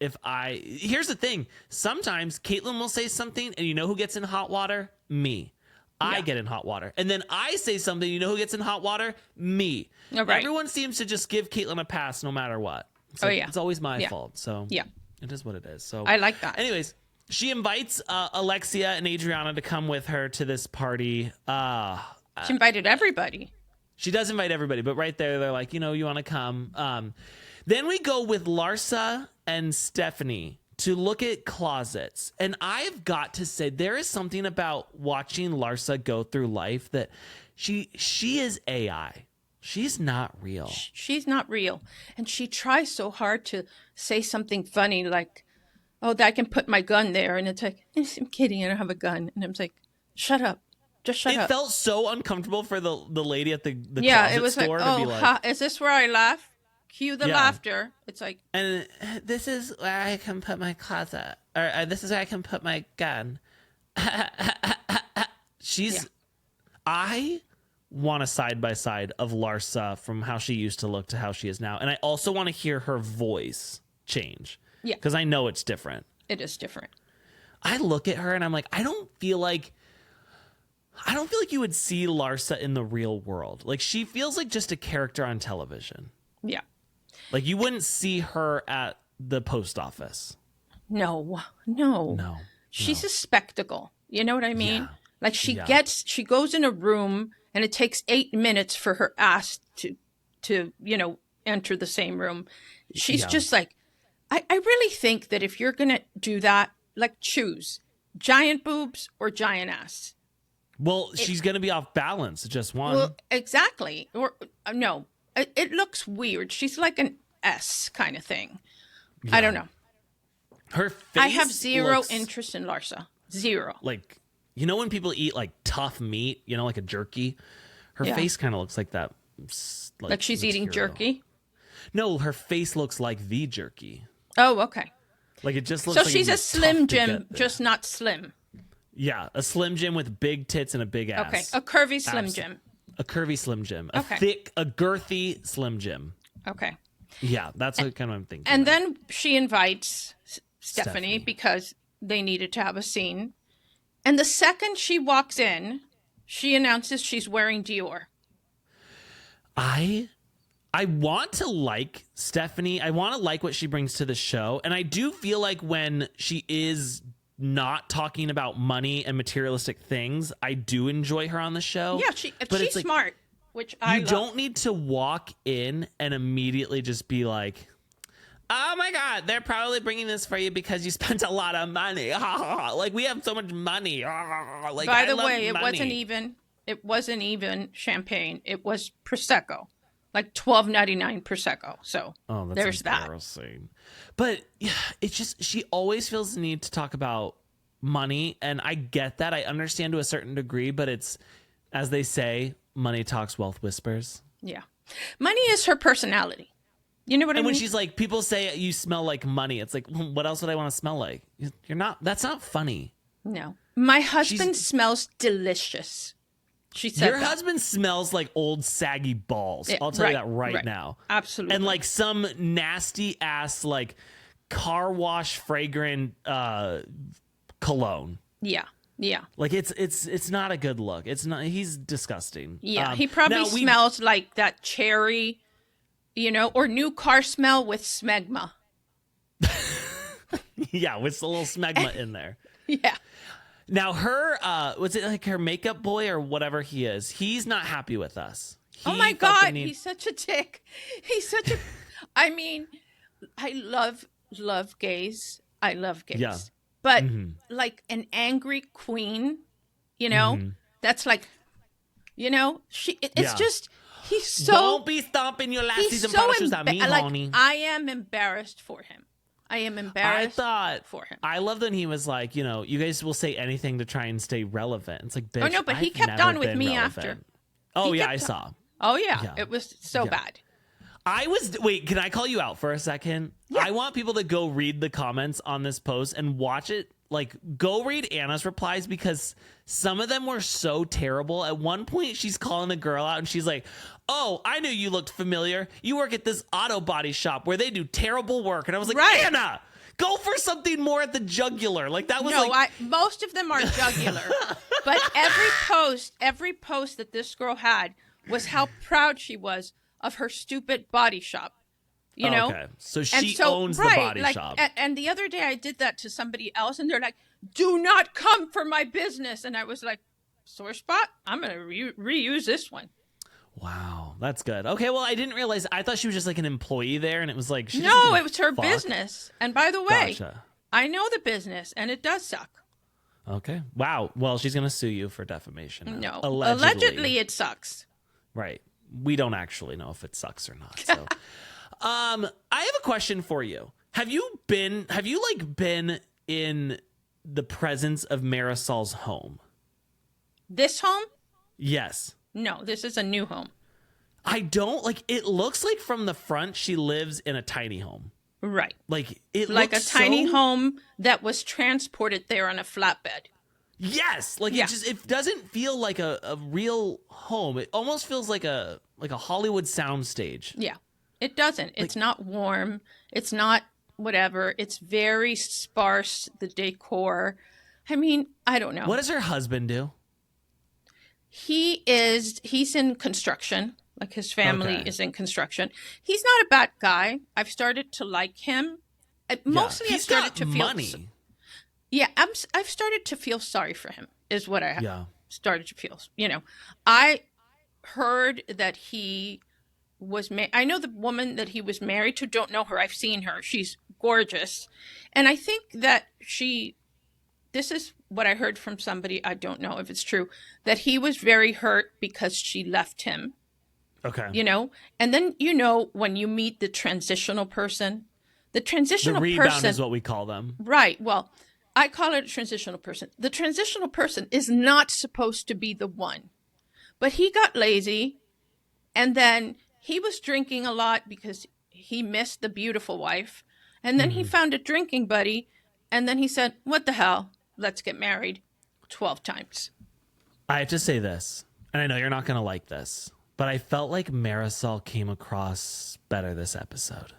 Speaker 2: here's the thing. Sometimes Caitlin will say something and you know who gets in hot water? Me. I get in hot water. And then I say something, you know who gets in hot water? Me.
Speaker 3: Oh, right.
Speaker 2: Everyone seems to just give Caitlin a pass no matter what. So it's always my fault. So
Speaker 3: Yeah.
Speaker 2: it is what it is. So
Speaker 3: I like that.
Speaker 2: Anyways, she invites Alexia and Adriana to come with her to this party.
Speaker 3: She invited everybody.
Speaker 2: She does invite everybody, but right there, they're like, you want to come. Then we go with Larsa and Stephanie to look at closets. And I've got to say, there is something about watching Larsa go through life that she is AI. She's not real.
Speaker 3: She's not real. And she tries so hard to say something funny like, oh, I can put my gun there. And it's like, I'm kidding, I don't have a gun. And I'm like, shut up. Just shut up.
Speaker 2: It felt so uncomfortable for the lady at the
Speaker 3: Yeah,
Speaker 2: closet
Speaker 3: it was like,
Speaker 2: store to
Speaker 3: oh,
Speaker 2: be like,
Speaker 3: is this where I laugh? Cue the laughter. It's like,
Speaker 2: and this is where I can put my closet, or this is where I can put my gun. I want a side by side of Larsa from how she used to look to how she is now, and I also want to hear her voice change.
Speaker 3: Yeah,
Speaker 2: because I know it's different.
Speaker 3: It is different.
Speaker 2: I look at her and I'm like, I don't feel like you would see Larsa in the real world. Like, she feels like just a character on television.
Speaker 3: Yeah.
Speaker 2: Like, you wouldn't see her at the post office.
Speaker 3: No. She's a spectacle. You know what I mean?
Speaker 2: Yeah.
Speaker 3: Like, she goes in a room and it takes 8 minutes for her ass to enter the same room. She's just like, I really think that if you're going to do that, like, choose giant boobs or giant ass.
Speaker 2: Well, she's going to be off balance. Just one.
Speaker 3: Well, exactly. Or no, it looks weird. She's like an S kind of thing.
Speaker 2: Yeah.
Speaker 3: I don't know.
Speaker 2: Her face
Speaker 3: I have zero
Speaker 2: looks
Speaker 3: interest in Larsa. Zero.
Speaker 2: like, when people eat like tough meat, like a jerky, her face kind of looks like that.
Speaker 3: Like she's eating jerky?
Speaker 2: No, her face looks like the jerky.
Speaker 3: Oh, okay.
Speaker 2: Like, it just looks
Speaker 3: So
Speaker 2: like
Speaker 3: she's a
Speaker 2: it'd be
Speaker 3: Slim
Speaker 2: tough to
Speaker 3: Jim,
Speaker 2: get there.
Speaker 3: just not slim.
Speaker 2: Yeah, a Slim Jim with big tits and a big ass.
Speaker 3: Okay, a curvy Slim Jim.
Speaker 2: A curvy Slim Jim.
Speaker 3: Okay.
Speaker 2: A girthy Slim Jim.
Speaker 3: Okay.
Speaker 2: Yeah, that's what kind of I'm thinking.
Speaker 3: And
Speaker 2: of.
Speaker 3: then she invites Stephanie because they needed to have a scene. And the second she walks in, she announces she's wearing Dior.
Speaker 2: I want to like Stephanie. I want to like what she brings to the show. And I do feel like when she is not talking about money and materialistic things, I do enjoy her on the show.
Speaker 3: Yeah, she's
Speaker 2: like,
Speaker 3: smart, which I love.
Speaker 2: You don't need to walk in and immediately just be like, oh my God, they're probably bringing this for you because you spent a lot of money. Like, we have so much money. Like,
Speaker 3: By
Speaker 2: I
Speaker 3: the
Speaker 2: love
Speaker 3: way,
Speaker 2: money.
Speaker 3: it wasn't even champagne. It was Prosecco. Like $12.99 Prosecco. So there's that.
Speaker 2: But yeah, it's just, she always feels the need to talk about money. And I get that. I understand to a certain degree, but it's, as they say, money talks, wealth whispers.
Speaker 3: Yeah. Money is her personality. You know what I mean?
Speaker 2: And when she's like, people say you smell like money. It's like, what else would I want to smell like? You're not, that's not funny.
Speaker 3: No. My husband smells delicious. She said
Speaker 2: your husband smells like old saggy balls. I'll tell you that right now.
Speaker 3: Absolutely.
Speaker 2: And like some nasty ass like car wash fragrant cologne.
Speaker 3: Yeah. Yeah.
Speaker 2: Like it's not a good look. It's not. He's disgusting.
Speaker 3: Yeah. He probably smells like that cherry, or new car smell with smegma.
Speaker 2: Yeah, with a little smegma in there.
Speaker 3: Yeah.
Speaker 2: Now her, was it like her makeup boy or whatever he is? He's not happy with us.
Speaker 3: Oh my God, he's such a dick. He's such a. I mean, I love gays. I love gays.
Speaker 2: Yeah.
Speaker 3: But like an angry queen, that's like, it's just, he's so.
Speaker 2: Don't be stomping your lassies and shoes at me, honey.
Speaker 3: I am embarrassed for him. I am embarrassed for him.
Speaker 2: I love that he was like, you guys will say anything to try and stay relevant. It's like, bitch,
Speaker 3: oh no, but he
Speaker 2: I've
Speaker 3: kept
Speaker 2: never
Speaker 3: on with
Speaker 2: been
Speaker 3: me
Speaker 2: relevant.
Speaker 3: after.
Speaker 2: Oh yeah, I saw.
Speaker 3: Oh yeah, it was so bad.
Speaker 2: Wait, can I call you out for a second?
Speaker 3: Yeah.
Speaker 2: I want people to go read the comments on this post and watch it. Like, go read Anna's replies because some of them were so terrible. At one point, she's calling a girl out and she's like, oh, I knew you looked familiar. You work at this auto body shop where they do terrible work. And I was like, right. Anna, go for something more at the jugular. Like, that was
Speaker 3: most of them are jugular. But every post that this girl had was how proud she was of her stupid body shop.
Speaker 2: Okay. So she owns the body shop.
Speaker 3: And the other day I did that to somebody else and they're like, do not come for my business. And I was like, sore spot? I'm going to reuse this one.
Speaker 2: Wow. That's good. Okay. Well, I didn't realize. I thought she was just like an employee there and it was like.
Speaker 3: No, it was her business. And by the way,
Speaker 2: gotcha.
Speaker 3: I know the business and it does suck.
Speaker 2: Okay. Wow. Well, she's going to sue you for defamation.
Speaker 3: No. Allegedly it sucks.
Speaker 2: Right. We don't actually know if it sucks or not. So. I have a question for you. Have you been in the presence of Marisol's home?
Speaker 3: This home?
Speaker 2: Yes.
Speaker 3: No, this is a new home.
Speaker 2: I don't it looks like from the front she lives in a tiny home.
Speaker 3: Right.
Speaker 2: Like it
Speaker 3: like
Speaker 2: looks
Speaker 3: a tiny home that was transported there on a flatbed.
Speaker 2: Yes. Like it doesn't feel like a real home. It almost feels like a Hollywood soundstage.
Speaker 3: Yeah. It doesn't. It's not warm. It's not whatever. It's very sparse, the decor. I mean, I don't know.
Speaker 2: What does her husband do?
Speaker 3: He's in construction. Like his family is in construction. He's not a bad guy. I've started to like him. Mostly
Speaker 2: He's
Speaker 3: I started to feel
Speaker 2: money.
Speaker 3: I've started to feel sorry for him is what I have started to feel. I heard that he was I know the woman that he was married to. Don't know her. I've seen her. She's gorgeous. And I think that this is what I heard from somebody, I don't know if it's true, that he was very hurt because she left him.
Speaker 2: Okay.
Speaker 3: And then, when you meet the transitional person, the
Speaker 2: rebound is what we call them.
Speaker 3: Right. Well, I call it a transitional person. The transitional person is not supposed to be the one, but he got lazy and then he was drinking a lot because he missed the beautiful wife. And then he found a drinking buddy. And then he said, what the hell? Let's get married 12 times.
Speaker 2: I have to say this, and I know you're not going to like this, but I felt like Marisol came across better this episode.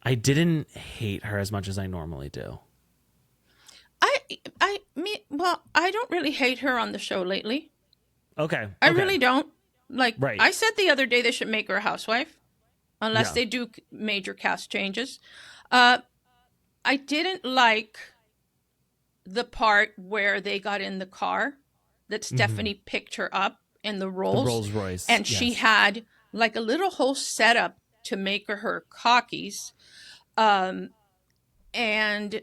Speaker 2: I didn't hate her as much as I normally do.
Speaker 3: I don't really hate her on the show lately.
Speaker 2: Okay.
Speaker 3: I really don't. Right.
Speaker 2: I
Speaker 3: said the other day they should make her a housewife unless they do major cast changes. I didn't like the part where they got in the car that Stephanie picked her up in the Rolls
Speaker 2: Royce.
Speaker 3: And she had like a little whole setup to make her Cockis. And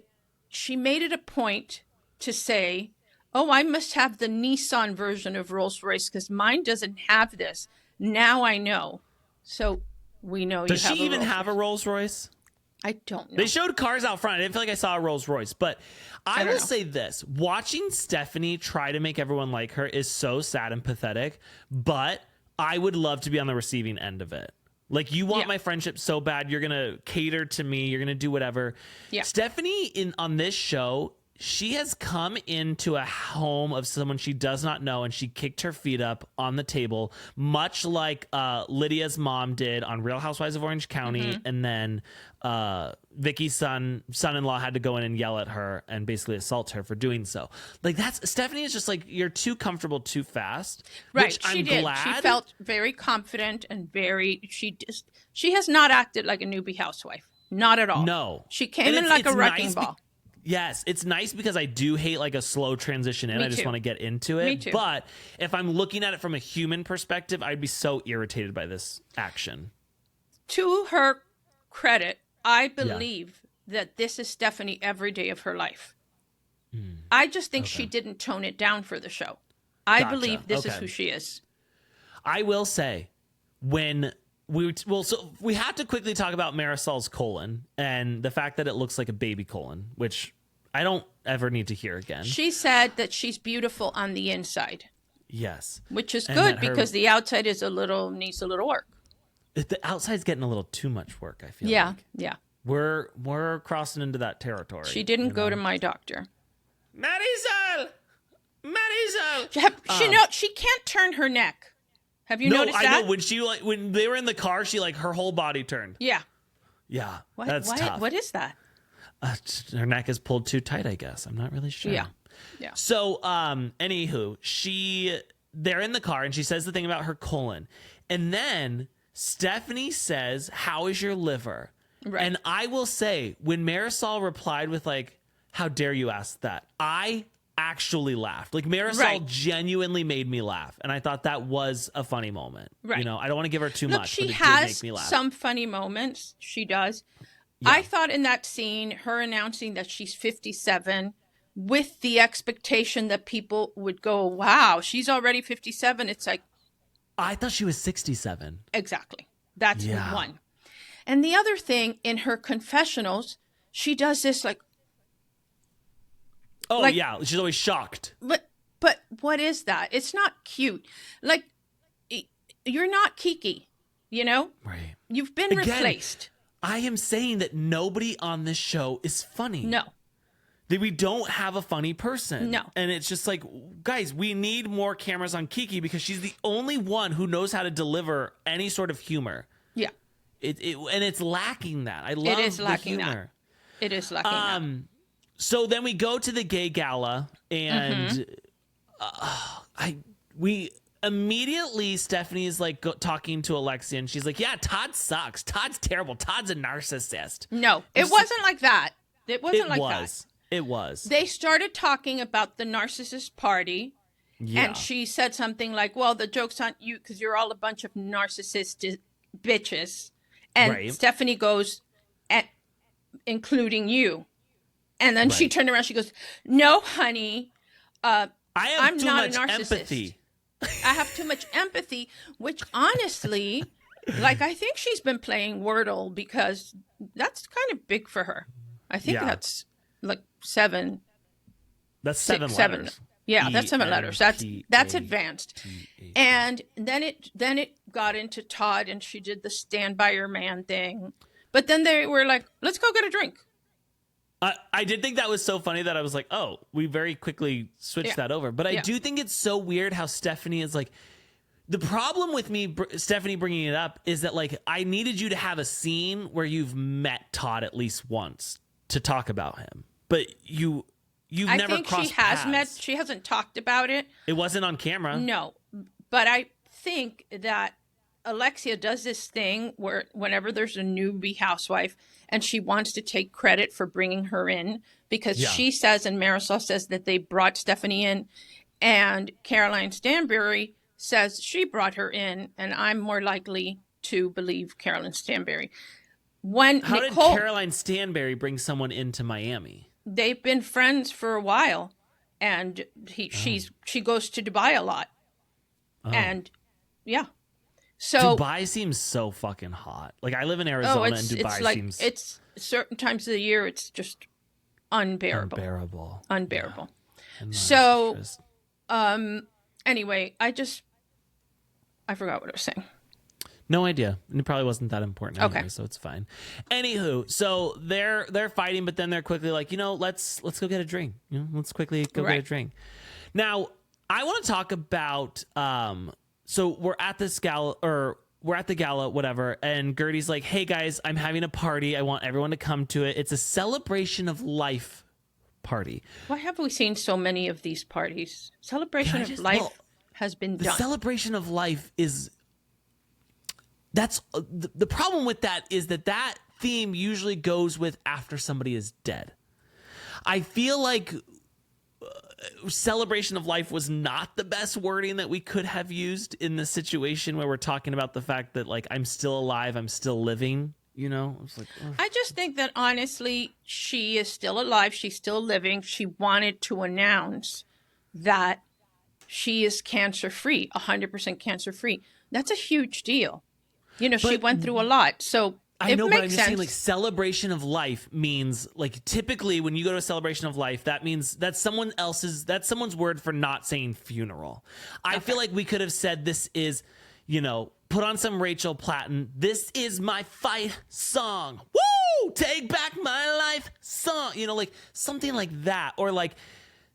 Speaker 3: she made it a point to say, oh, I must have the Nissan version of Rolls Royce because mine doesn't have this. Now I know. So we know
Speaker 2: Does
Speaker 3: you have
Speaker 2: she even have a
Speaker 3: Royce.
Speaker 2: Rolls Royce?
Speaker 3: I don't know.
Speaker 2: They showed cars out front. I didn't feel like I saw a Rolls Royce, but I will
Speaker 3: know.
Speaker 2: say this. Watching Stephanie try to make everyone like her is so sad and pathetic, but I would love to be on the receiving end of it. Like, you want my friendship so bad, you're going to cater to me, you're going to do whatever.
Speaker 3: Yeah.
Speaker 2: Stephanie, on this show, she has come into a home of someone she does not know, and she kicked her feet up on the table, much like Lydia's mom did on Real Housewives of Orange County, and then Vicky's son-in-law had to go in and yell at her and basically assault her for doing so. Like, Stephanie is just like, you're too comfortable too fast.
Speaker 3: Right,
Speaker 2: which
Speaker 3: she
Speaker 2: I'm
Speaker 3: did.
Speaker 2: glad.
Speaker 3: She felt very confident and she has not acted like a newbie housewife. Not at all.
Speaker 2: No.
Speaker 3: She came
Speaker 2: And
Speaker 3: in like a wrecking ball.
Speaker 2: Yes, it's nice because I do hate like a slow transition in.
Speaker 3: Me
Speaker 2: I just
Speaker 3: too.
Speaker 2: want to get into it.
Speaker 3: Me too.
Speaker 2: But if I'm looking at it from a human perspective, I'd be so irritated by this action.
Speaker 3: To her credit, I believe that this is Stephanie every day of her life. I just think she didn't tone it down for the show. I
Speaker 2: Gotcha.
Speaker 3: believe this is
Speaker 2: Okay.
Speaker 3: who she is.
Speaker 2: I will say, when so we have to quickly talk about Marisol's colon and the fact that it looks like a baby colon, which I don't ever need to hear again.
Speaker 3: She said that she's beautiful on the inside,
Speaker 2: Yes.
Speaker 3: which is
Speaker 2: And
Speaker 3: good
Speaker 2: that her-
Speaker 3: because the outside is needs a little work.
Speaker 2: The outside's getting a little too much work, I feel
Speaker 3: Yeah,
Speaker 2: like.
Speaker 3: yeah.
Speaker 2: We're crossing into that territory.
Speaker 3: She didn't go to my doctor.
Speaker 2: Marisol!
Speaker 3: She can't turn her neck. Have you noticed
Speaker 2: I
Speaker 3: that?
Speaker 2: know when they were in the car, her whole body turned.
Speaker 3: Yeah.
Speaker 2: Yeah,
Speaker 3: What,
Speaker 2: that's tough.
Speaker 3: What is that?
Speaker 2: Her neck is pulled too tight, I guess. I'm not really sure.
Speaker 3: Yeah. Yeah.
Speaker 2: So, anywho, they're in the car and she says the thing about her colon, and then Stephanie says, "How is your liver?"
Speaker 3: Right.
Speaker 2: And I will say, when Marisol replied with like, "How dare you ask that?" I actually laughed. Like, Marisol genuinely made me laugh, and I thought that was a funny moment.
Speaker 3: Right.
Speaker 2: You know, I don't want to give her too
Speaker 3: Look,
Speaker 2: much,
Speaker 3: she
Speaker 2: but it did
Speaker 3: has
Speaker 2: make me laugh.
Speaker 3: some funny moments. She does.
Speaker 2: Yeah.
Speaker 3: I thought in that scene, her announcing that she's 57 with the expectation that people would go, wow, she's already 57. It's like,
Speaker 2: I thought she was 67.
Speaker 3: exactly. That's
Speaker 2: Yeah.
Speaker 3: one. And the other thing, in her confessionals, she does this like,
Speaker 2: Oh,
Speaker 3: Like-
Speaker 2: yeah. She's always shocked.
Speaker 3: but what is that? It's not cute. Like, you're not Kiki, you know?
Speaker 2: Right.
Speaker 3: You've been
Speaker 2: Again,
Speaker 3: replaced.
Speaker 2: I am saying that nobody on this show is funny.
Speaker 3: No.
Speaker 2: That we don't have a funny person.
Speaker 3: No.
Speaker 2: And it's just like, guys, we need more cameras on Kiki because she's the only one who knows how to deliver any sort of humor.
Speaker 3: Yeah.
Speaker 2: And it's lacking that. I love
Speaker 3: is
Speaker 2: the
Speaker 3: lacking that.
Speaker 2: humor.
Speaker 3: It is lacking that.
Speaker 2: So then we go to the gay gala, and we immediately, Stephanie is like talking to Alexia, and she's like, "Yeah, Todd sucks. Todd's terrible. Todd's a narcissist."
Speaker 3: No, it wasn't like that. It wasn't like that.
Speaker 2: It was.
Speaker 3: They started talking about the narcissist party,
Speaker 2: Yeah.
Speaker 3: and she said something like, well, the joke's on you because you're all a bunch of narcissist bitches. And
Speaker 2: Right.
Speaker 3: Stephanie goes, including you. And then she
Speaker 2: Right.
Speaker 3: turned around, she goes, no, honey,
Speaker 2: I have
Speaker 3: I'm
Speaker 2: too
Speaker 3: not a
Speaker 2: much
Speaker 3: narcissist.
Speaker 2: empathy.
Speaker 3: I have too much empathy, which honestly, like, I think she's been playing Wordle because that's kind of big for her. I think
Speaker 2: Yeah.
Speaker 3: that's like seven.
Speaker 2: That's seven
Speaker 3: Seven.
Speaker 2: letters.
Speaker 3: Yeah, that's 7 letters. That's
Speaker 2: E-N-P-A-T-A.
Speaker 3: advanced. And then it got into Todd, and she did the stand by your man thing. But then they were like, let's go get a drink.
Speaker 2: I did think that was so funny that I was like, oh, we very quickly switched that over. But I do think it's so weird how Stephanie is like, the problem with me, Stephanie, bringing it up is that, like, I needed you to have a scene where you've met Todd at least once to talk about him. But you've
Speaker 3: I
Speaker 2: never
Speaker 3: think
Speaker 2: crossed
Speaker 3: she has
Speaker 2: paths.
Speaker 3: met. She hasn't talked about it.
Speaker 2: It wasn't on camera.
Speaker 3: No, but I think that Alexia does this thing where whenever there's a newbie housewife and she wants to take credit for bringing her in because she says, and Marisol says that they brought Stephanie in, and Caroline Stanbury says she brought her in, and I'm more likely to believe Carolyn Stanberry. When
Speaker 2: How
Speaker 3: Nicole,
Speaker 2: did Caroline Stanberry bring someone into Miami?
Speaker 3: they've been friends for a while, and she goes to Dubai a lot, and yeah. So
Speaker 2: Dubai seems so fucking hot. Like I live in Arizona, and Dubai seems
Speaker 3: it's certain times of the year it's just unbearable.
Speaker 2: Yeah.
Speaker 3: So, anyway, I forgot what I was saying.
Speaker 2: No idea. And it probably wasn't that important anyway,
Speaker 3: Okay.
Speaker 2: so it's fine. Anywho, so they're fighting, but then they're quickly like, let's go get a drink. Let's quickly go get a drink. Now, I want to talk about so we're at this gala, or we're at the gala, whatever, and Guerdy's like, hey guys, I'm having a party. I want everyone to come to it. It's a celebration of life party.
Speaker 3: Why have we seen so many of these parties? Celebration of life has been done.
Speaker 2: The celebration of life is... That's the problem with that is that theme usually goes with after somebody is dead. I feel like celebration of life was not the best wording that we could have used in the situation where we're talking about the fact that like I'm still alive, I'm still living. It's like, ugh.
Speaker 3: I just think that honestly, she is still alive. She's still living. She wanted to announce that she is cancer-free, 100% cancer-free. That's a huge deal. She went through a lot. So
Speaker 2: I know,
Speaker 3: it
Speaker 2: but I'm
Speaker 3: makes
Speaker 2: just
Speaker 3: sense.
Speaker 2: saying, like, celebration of life means, like, typically when you go to a celebration of life, that means that's someone's word for not saying funeral. I feel like we could have said this is, put on some Rachel Platten. This is my fight song. Woo! Take back my life song. Like something like that. Or like,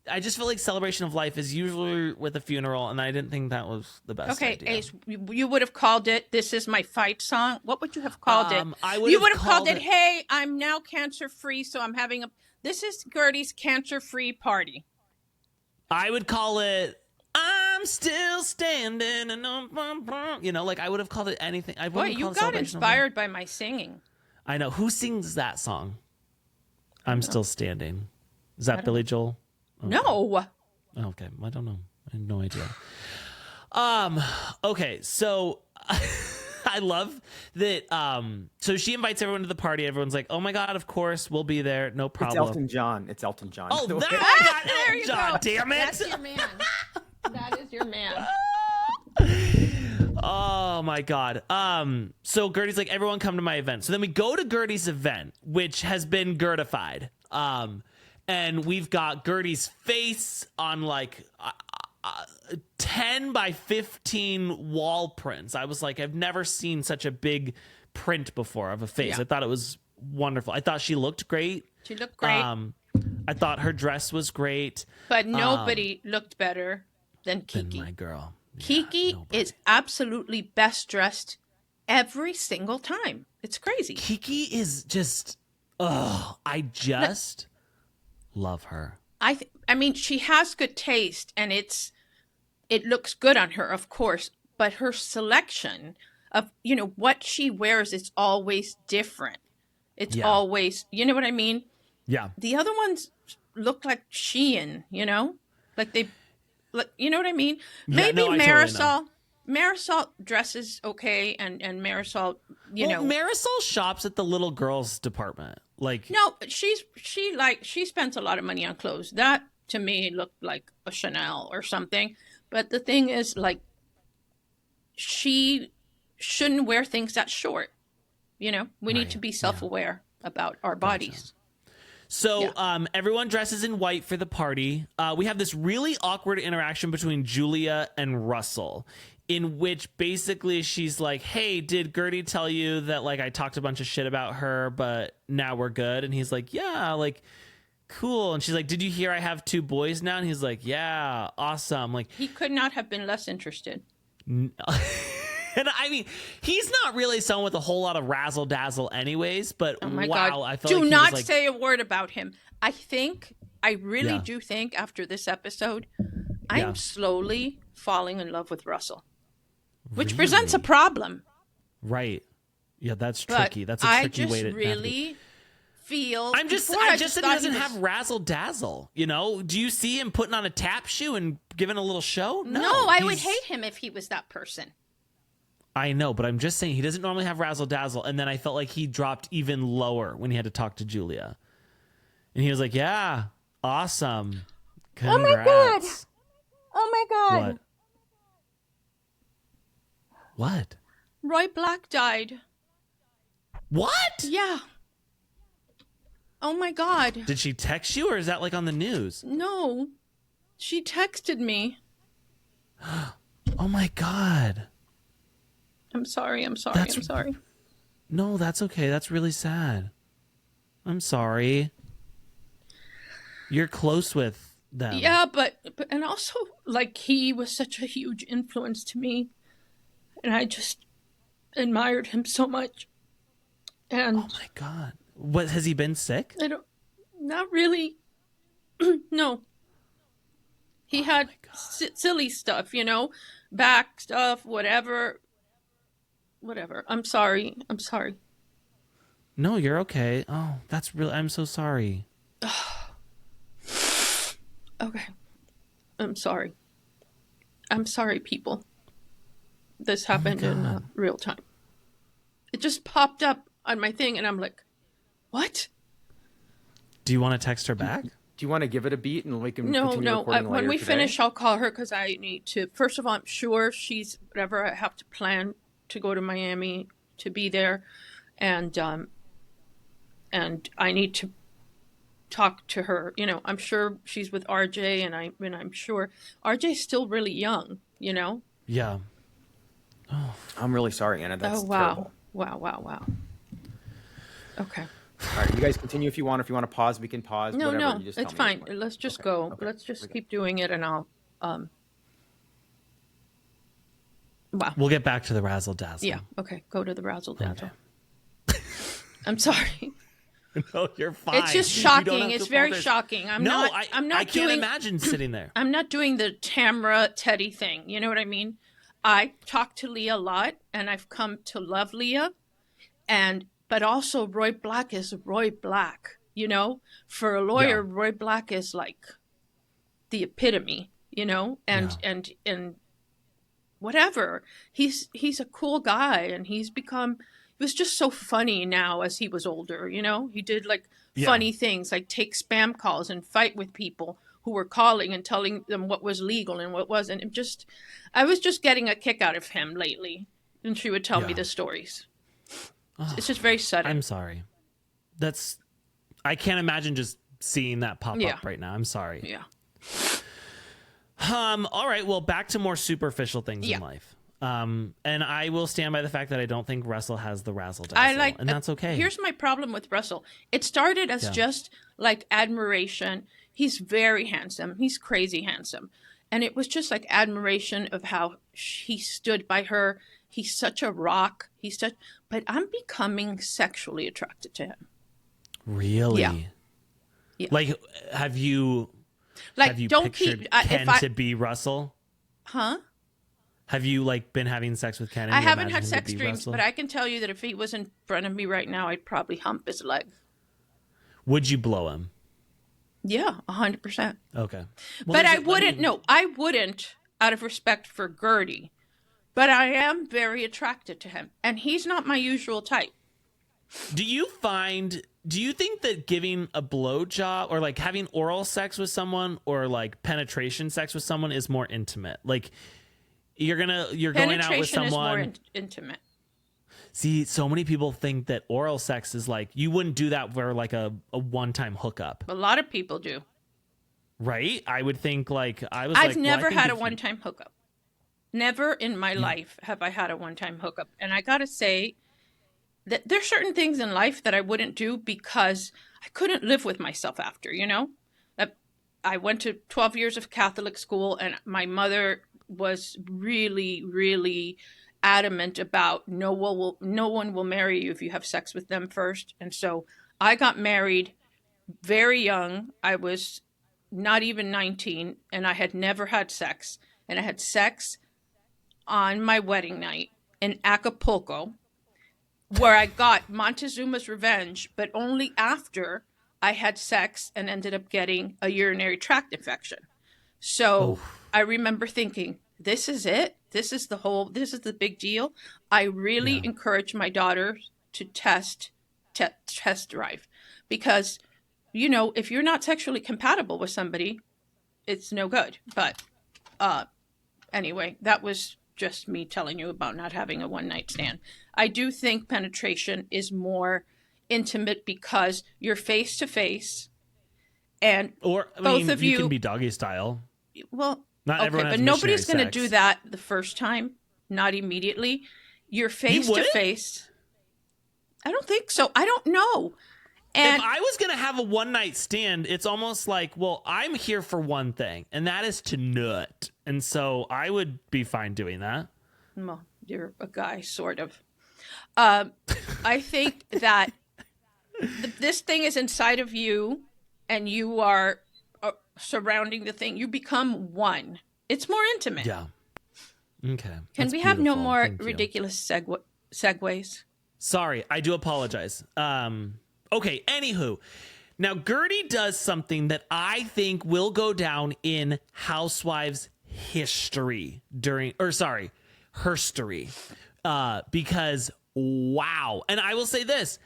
Speaker 2: I just feel like celebration of life is usually with a funeral, and I didn't think that was the best idea.
Speaker 3: Okay, Ace, you would have called it, this is my fight song. What would you have called it?
Speaker 2: You
Speaker 3: would have called it, hey, I'm now cancer-free, so I'm having this is Guerdy's cancer-free party.
Speaker 2: I would call it, I'm still standing, and like I would have called it anything.
Speaker 3: Boy, you got inspired by my singing.
Speaker 2: I know. Who sings that song? I'm still standing. Is that Billy Joel? Okay.
Speaker 3: No.
Speaker 2: Okay, I don't know. I have no idea. Okay, so I love that. So she invites everyone to the party. Everyone's like, "Oh my god, of course we'll be there. No problem."
Speaker 4: It's Elton John.
Speaker 2: Oh,
Speaker 4: by the way.
Speaker 3: There you
Speaker 2: John,
Speaker 3: go.
Speaker 2: damn it!
Speaker 3: That's your man. That is your man.
Speaker 2: Oh my god. So Guerdy's like, everyone come to my event. So then we go to Guerdy's event, which has been Guerdified. And we've got Guerdy's face on like 10 by 15 wall prints. I was like, I've never seen such a big print before of a face.
Speaker 3: Yeah.
Speaker 2: I thought it was wonderful. I thought she looked great.
Speaker 3: She looked great.
Speaker 2: I thought her dress was great.
Speaker 3: But nobody looked better than Kiki.
Speaker 2: Than my girl.
Speaker 3: Kiki is absolutely best dressed every single time. It's crazy.
Speaker 2: Kiki is just, I just love her.
Speaker 3: I mean, she has good taste, and it looks good on her, of course. But her selection of what she wears is always different. It's always, you know what I mean?
Speaker 2: Yeah.
Speaker 3: The other ones look like Shein, like they, like, you know what I mean? Maybe
Speaker 2: no, I
Speaker 3: Marisol.
Speaker 2: totally know.
Speaker 3: Marisol dresses okay, and Marisol,
Speaker 2: Marisol shops at the little girls department. Like,
Speaker 3: no, she spends a lot of money on clothes. That to me looked like a Chanel or something. But the thing is, like, she shouldn't wear things that short. We need to be self-aware about our bodies.
Speaker 2: So everyone dresses in white for the party. We have this really awkward interaction between Julia and Russell, in which basically she's like, hey, did Guerdy tell you that, like, I talked a bunch of shit about her, but now we're good? And he's like, yeah, like, cool. And she's like, did you hear I have 2 boys now? And he's like, yeah, awesome. Like,
Speaker 3: he could not have been less interested.
Speaker 2: And I mean, he's not really someone with a whole lot of razzle dazzle anyways, but
Speaker 3: oh my
Speaker 2: wow,
Speaker 3: God.
Speaker 2: I felt
Speaker 3: do
Speaker 2: like he
Speaker 3: not
Speaker 2: was like,
Speaker 3: say a word about him. I really do think after this episode, I'm slowly falling in love with Russell, which presents a problem.
Speaker 2: Right. Yeah, that's
Speaker 3: But
Speaker 2: tricky. That's a tricky way to
Speaker 3: I just really feel.
Speaker 2: I just said he doesn't have razzle dazzle. Do you see him putting on a tap shoe and giving a little show?
Speaker 3: No, I would hate him if he was that person.
Speaker 2: I know, but I'm just saying he doesn't normally have razzle dazzle. And then I felt like he dropped even lower when he had to talk to Julia. And he was like, yeah, awesome. Congrats.
Speaker 3: Oh my God. Oh my God.
Speaker 2: What?
Speaker 3: Roy Black died.
Speaker 2: What?
Speaker 3: Yeah. Oh my God.
Speaker 2: Did she text you or is that like on the news?
Speaker 3: No. She texted me.
Speaker 2: Oh my God.
Speaker 3: I'm sorry. I'm sorry.
Speaker 2: No, that's okay. That's really sad. I'm sorry. You're close with them.
Speaker 3: Yeah, but and also like he was such a huge influence to me. And I just admired him so much. And
Speaker 2: oh my God. What, has he been sick?
Speaker 3: Not really. No. He had silly stuff, back stuff, whatever. I'm sorry.
Speaker 2: No, you're okay. Oh, that's really, I'm so sorry.
Speaker 3: Okay. I'm sorry. I'm sorry, people. This happened in real time. It just popped up on my thing, and I'm like, what?
Speaker 2: Do you want to text her back?
Speaker 4: Do you want to give it a beat and we can continue recording later
Speaker 3: when we
Speaker 4: today?
Speaker 3: finish, I'll call her because I need to. First of all, I'm sure she's whatever. I have to plan to go to Miami to be there, and I need to talk to her. I'm sure she's with RJ, and I'm sure RJ's still really young.
Speaker 2: Yeah.
Speaker 4: Oh, I'm really sorry, Anna. That's
Speaker 3: wow.
Speaker 4: terrible.
Speaker 3: Wow. Okay.
Speaker 4: All right, you guys continue if you want. If you want to pause, we can pause.
Speaker 3: No,
Speaker 4: whatever. You just
Speaker 3: it's
Speaker 4: tell me
Speaker 3: fine. Let's just go.
Speaker 4: Okay.
Speaker 3: Let's just keep doing it, and I'll. Wow.
Speaker 2: We'll get back to the razzle dazzle.
Speaker 3: Yeah. Okay. Go to the razzle dazzle.
Speaker 2: Okay.
Speaker 3: I'm sorry.
Speaker 2: No, you're fine.
Speaker 3: It's just shocking. It's very shocking. I'm not
Speaker 2: I can't imagine sitting there.
Speaker 3: I'm not doing the Tamra Teddy thing. You know what I mean? I talk to Leah a lot, and I've come to love Leah, but also Roy Black is Roy Black. For a lawyer, yeah. Roy Black is like the epitome. And whatever. He's a cool guy, and he was just so funny now as he was older. He did funny things like take spam calls and fight with people who were calling and telling them what was legal and what wasn't. I was just getting a kick out of him lately, and she would tell me the stories. It's just very sudden.
Speaker 2: I'm sorry. I can't imagine just seeing that pop up right now. I'm sorry.
Speaker 3: Yeah.
Speaker 2: All right. Well, back to more superficial things in life. And I will stand by the fact that I don't think Russell has the razzle dazzle, and that's okay.
Speaker 3: Here's my problem with Russell. It started as just like admiration. He's very handsome. He's crazy handsome. And it was just like admiration of how he stood by her. He's such a rock. But I'm becoming sexually attracted to him.
Speaker 2: Really?
Speaker 3: Yeah.
Speaker 2: Like, have you
Speaker 3: don't
Speaker 2: pictured Ken to be Russell?
Speaker 3: Huh?
Speaker 2: Have you been having sex with Ken?
Speaker 3: I haven't had sex dreams, but I can tell you that if he was in front of me right now, I'd probably hump his leg.
Speaker 2: Would you blow him?
Speaker 3: Yeah, 100%.
Speaker 2: Okay.
Speaker 3: Well, but I wouldn't. No, I wouldn't out of respect for Guerdy. But I am very attracted to him, and he's not my usual type.
Speaker 2: Do you think that giving a blowjob or having oral sex with someone or penetration sex with someone is more intimate? You're going out with someone.
Speaker 3: Penetration is more intimate.
Speaker 2: See, so many people think that oral sex is you wouldn't do that for a one-time hookup.
Speaker 3: A lot of people do.
Speaker 2: Right? I would think
Speaker 3: I've never had a one-time hookup. Never in my life have I had a one-time hookup. And I got to say that there's certain things in life that I wouldn't do because I couldn't live with myself after, I went to 12 years of Catholic school, and my mother was really, really adamant about no one will marry you if you have sex with them first. And so I got married very young. I was not even 19, and I had never had sex. And I had sex on my wedding night in Acapulco, where I got Montezuma's revenge, but only after I had sex and ended up getting a urinary tract infection. So I remember thinking, this is it. this is the big deal. I really encourage my daughter to test drive, because, you know, if you're not sexually compatible with somebody, it's no good. But anyway, that was just me telling you about not having a one night stand. I do think penetration is more intimate because you're face to face, and both of
Speaker 2: you can be doggy style.
Speaker 3: Well,
Speaker 2: not
Speaker 3: okay,
Speaker 2: everyone has
Speaker 3: but nobody's going to
Speaker 2: sex.
Speaker 3: do that the first time, not immediately. You're face to face. I don't think so. I don't know. And
Speaker 2: if I was going to have a one night stand, it's almost like, well, I'm here for one thing, and that is to nut. And so I would be fine doing that.
Speaker 3: Well, you're a guy, sort of. I think that this thing is inside of you, and you are surrounding the thing. You become one. It's more intimate.
Speaker 2: Yeah. Okay.
Speaker 3: Can we have no more ridiculous segues?
Speaker 2: Sorry, I do apologize. Okay, anywho. Now, Guerdy does something that I think will go down in Housewives history herstory. Because, wow. And I will say this.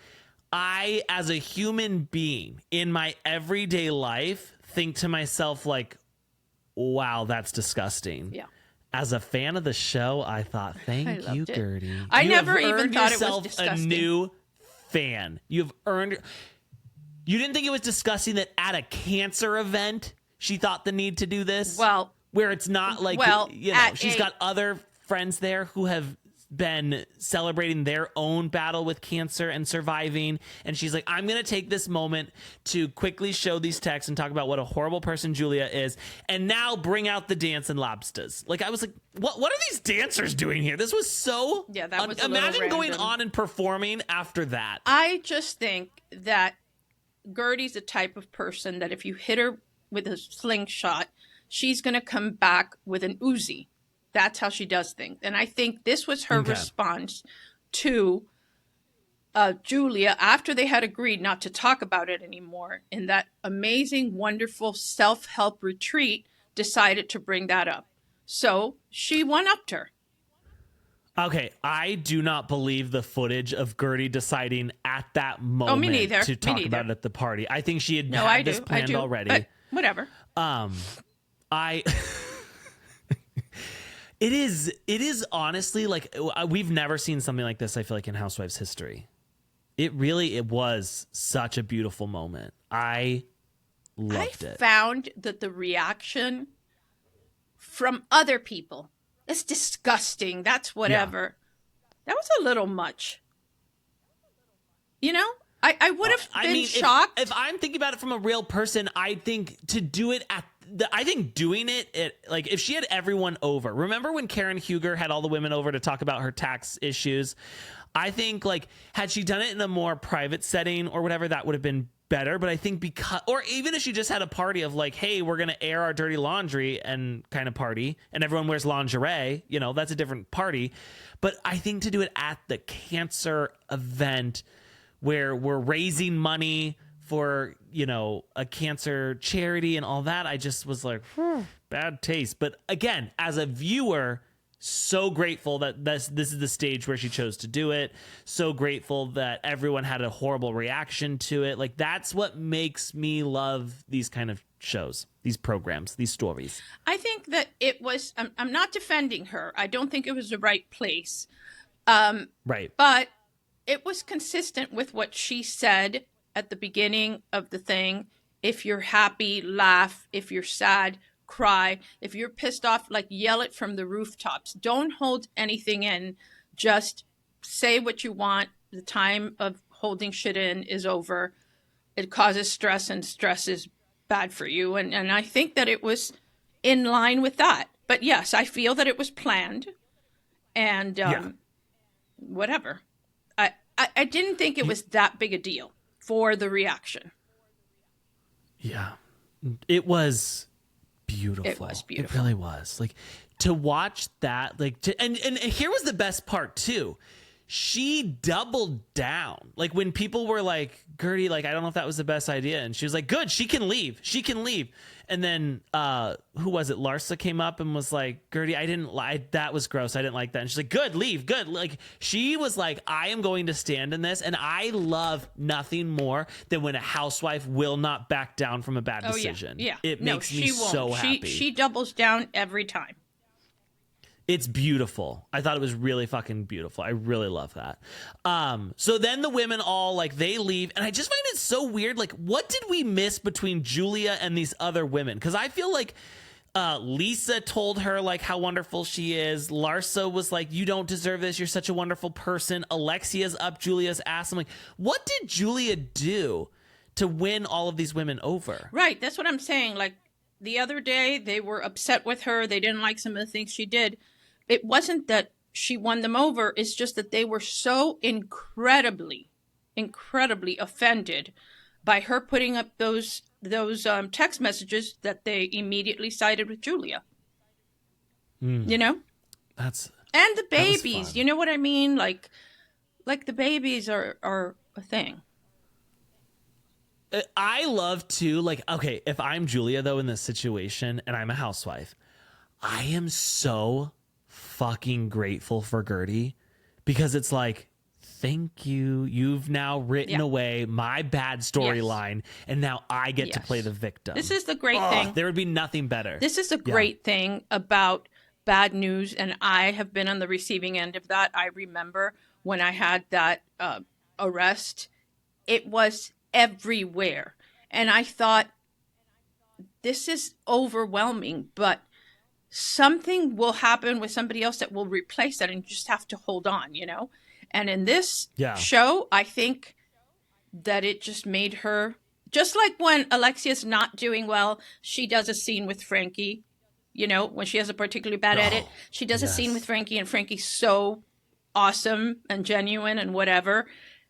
Speaker 2: I, as a human being in my everyday life, think to myself like, wow, that's disgusting.
Speaker 3: Yeah.
Speaker 2: As a fan of the show, I thought, thank you, Guerdy.
Speaker 3: I never even thought it was disgusting.
Speaker 2: A new fan. You've earned. You didn't think it was disgusting that at a cancer event she thought the need to do this?
Speaker 3: Well,
Speaker 2: where it's not like, she's got other friends there who have been celebrating their own battle with cancer and surviving, and she's like, I'm gonna take this moment to quickly show these texts and talk about what a horrible person Julia is, and now bring out the dance and lobsters. Like, I was like, what are these dancers doing here? This was so
Speaker 3: that was
Speaker 2: imagine going on and performing after that.
Speaker 3: I just think that Guerdy's the type of person that if you hit her with a slingshot, she's gonna come back with an Uzi. That's how she does things. And I think this was her response to Julia after they had agreed not to talk about it anymore. In that amazing, wonderful self-help retreat, decided to bring that up. So she one-upped her.
Speaker 2: Okay, I do not believe the footage of Guerdy deciding at that moment to talk about it at the party. I think she had had this planned already.
Speaker 3: But whatever.
Speaker 2: It is honestly like, we've never seen something like this, I feel like, in Housewives history. It was such a beautiful moment. I loved it.
Speaker 3: I found that the reaction from other people, it's disgusting, that's whatever. That was a little much. You know? I would have been shocked.
Speaker 2: If I'm thinking about it from a real person, I think to do it doing it, like, if she had everyone over. Remember when Karen Huger had all the women over to talk about her tax issues? I think, like, had she done it in a more private setting or whatever, that would have been better. But I think or even if she just had a party of like, hey, we're going to air our dirty laundry and kind of party, and everyone wears lingerie, you know, that's a different party. But I think to do it at the cancer event where we're raising money for, you know, a cancer charity and all that, I just was like, bad taste. But again, as a viewer, so grateful that this is the stage where she chose to do it. So grateful that everyone had a horrible reaction to it. Like, that's what makes me love these kind of shows, these programs, these stories.
Speaker 3: I think that it was, I'm not defending her. I don't think it was the right place.
Speaker 2: Right.
Speaker 3: But it was consistent with what she said at the beginning of the thing. If you're happy, laugh. If you're sad, cry. If you're pissed off, like, yell it from the rooftops. Don't hold anything in. Just say what you want. The time of holding shit in is over. It causes stress, and stress is bad for you. And I think that it was in line with that. But yes, I feel that it was planned. And whatever. I didn't think it was that big a deal for the reaction.
Speaker 2: Yeah. It was beautiful.
Speaker 3: It was beautiful.
Speaker 2: It really was. Like, to watch that, like, and here was the best part too. she doubled down. Like when people were like, Guerdy, like, I don't know if that was the best idea. And she was like, good, she can leave. She can leave. And then who was it? Larsa came up and was like, Guerdy, I didn't like that. Was gross. I didn't like that. And she's like, good, leave. Good. Like she was like, I am going to stand in this. And I love nothing more than when a housewife will not back down from a bad decision.
Speaker 3: Yeah.
Speaker 2: It makes me so happy.
Speaker 3: She doubles down every time.
Speaker 2: It's beautiful. I thought it was really fucking beautiful. I really love that. So then the women all like they leave, and I just find it so weird. Like, what did we miss between Julia and these other women? Because I feel like Lisa told her like how wonderful she is. Larsa was like, "You don't deserve this. You're such a wonderful person." Alexia's up Julia's ass. I'm like, what did Julia do to win all of these women over?
Speaker 3: Right. That's what I'm saying. Like the other day, they were upset with her. They didn't like some of the things she did. It wasn't that she won them over. It's just that they were so incredibly offended by her putting up those text messages that they immediately sided with Julia. You know?
Speaker 2: And
Speaker 3: the babies, you know what I mean? Like the babies are a thing.
Speaker 2: I love to, like, okay, if I'm Julia, though, in this situation, and I'm a housewife, I am so fucking grateful for Guerdy, because it's like, thank you. You've now written away my bad storyline, and now I get to play the victim.
Speaker 3: This is the great thing.
Speaker 2: There would be nothing better.
Speaker 3: This is a great thing about bad news, and I have been on the receiving end of that. I remember when I had that arrest, it was everywhere. And I thought, this is overwhelming, but something will happen with somebody else that will replace that, and you just have to hold on, you know? And in this show, I think that it just made her, just like when Alexia's not doing well, she does a scene with Frankie, you know, when she has a particularly bad edit, she does a scene with Frankie, and Frankie's so awesome and genuine and whatever.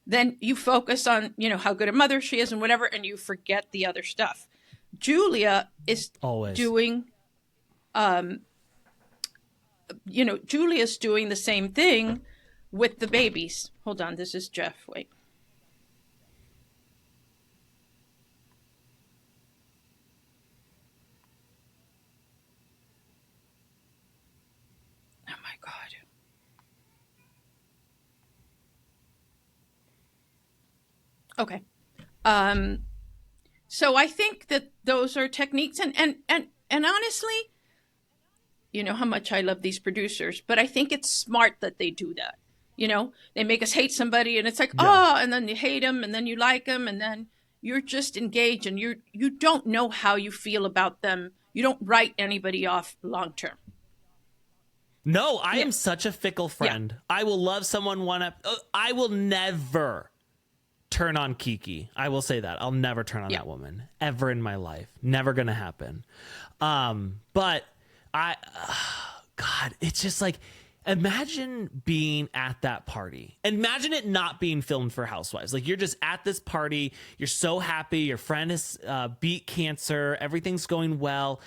Speaker 3: Then you focus on, you know, how good a mother she is and whatever, and you forget the other stuff. Julia is
Speaker 2: always
Speaker 3: doing, you know, Julia's doing the same thing with the babies. Hold on, this is Jeff. Wait. Oh my God. Okay. So I think that those are techniques, and honestly, you know how much I love these producers, but I think it's smart that they do that. You know, they make us hate somebody, and it's like, and then you hate them, and then you like them, and then you're just engaged, and you don't know how you feel about them. You don't write anybody off long term.
Speaker 2: No, I am such a fickle friend. I will love someone I will never turn on Kiki. I will say that. I'll never turn on that woman ever in my life. Never gonna happen. But God, it's just like, imagine being at that party. Imagine it not being filmed for Housewives. Like, you're just at this party. You're so happy. Your friend has beat cancer. Everything's going well.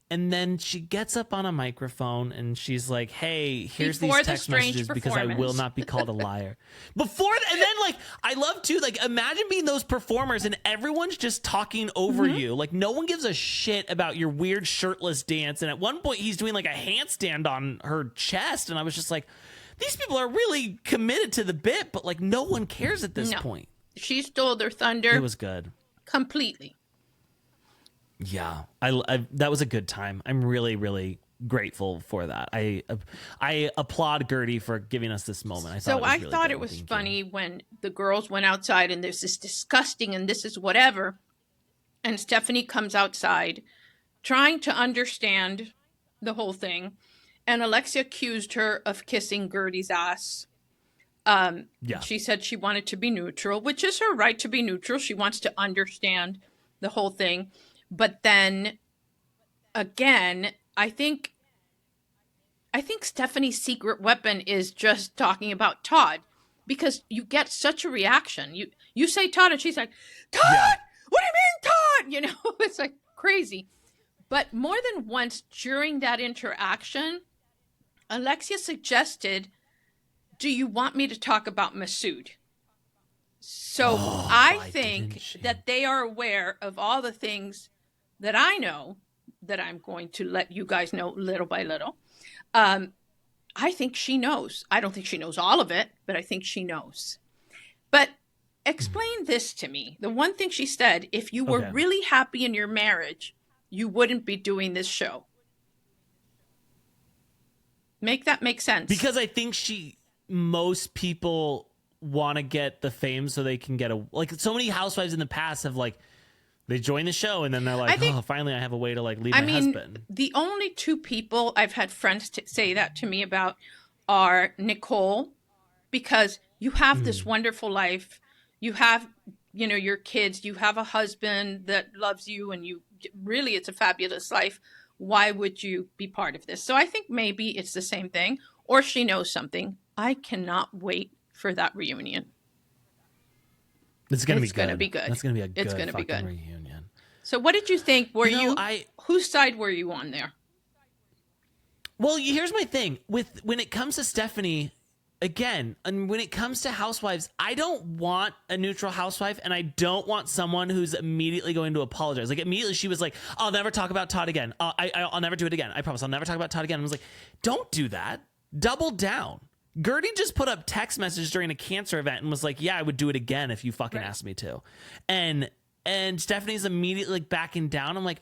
Speaker 2: And then she gets up on a microphone and she's like, hey, here's these text messages because I will not be called a liar. And then, like, I love to, like, imagine being those performers and everyone's just talking over you. Like, no one gives a shit about your weird shirtless dance. And at one point he's doing like a handstand on her chest. And I was just like, these people are really committed to the bit, but like no one cares at this point.
Speaker 3: She stole their thunder.
Speaker 2: It was good.
Speaker 3: Completely.
Speaker 2: Yeah, I that was a good time. I'm really, really grateful for that. I applaud Guerdy for giving us this moment. I thought
Speaker 3: it was funny when the girls went outside and there's this disgusting and this is whatever, and Stephanie comes outside trying to understand the whole thing, and Alexia accused her of kissing Guerdy's ass. She said she wanted to be neutral, which is her right to be neutral. She wants to understand the whole thing. But then, again, I think Stephanie's secret weapon is just talking about Todd, because you get such a reaction. You say Todd, and she's like, Todd, what do you mean Todd? You know, it's like crazy. But more than once during that interaction, Alexia suggested do you want me to talk about Masoud? So I think that they are aware of all the things that I know that I'm going to let you guys know little by little. I think she knows. I don't think she knows all of it, but I think she knows. But explain this to me. The one thing she said, if you were really happy in your marriage, you wouldn't be doing this show. Make that make sense.
Speaker 2: Because I think most people want to get the fame so they can get like so many housewives in the past have like, they join the show and then they're like, finally I have a way to like leave my husband.
Speaker 3: The only two people I've had friends say that to me about are Nicole, because you have this wonderful life. You have, your kids, you have a husband that loves you, and it's a fabulous life. Why would you be part of this? So I think maybe it's the same thing, or she knows something. I cannot wait for that reunion.
Speaker 2: It's going to be good.
Speaker 3: That's going to be a good
Speaker 2: fucking reunion.
Speaker 3: So what did you think? Whose side were you on there?
Speaker 2: Well, here's my thing. When it comes to Stephanie, again, and when it comes to housewives, I don't want a neutral housewife, and I don't want someone who's immediately going to apologize. Like, immediately she was like, I'll never talk about Todd again. I'll never do it again. I promise I'll never talk about Todd again. I was like, don't do that. Double down. Guerdy just put up text messages during a cancer event and was like, yeah, I would do it again if you fucking asked me to. And Stephanie's immediately like backing down. I'm like,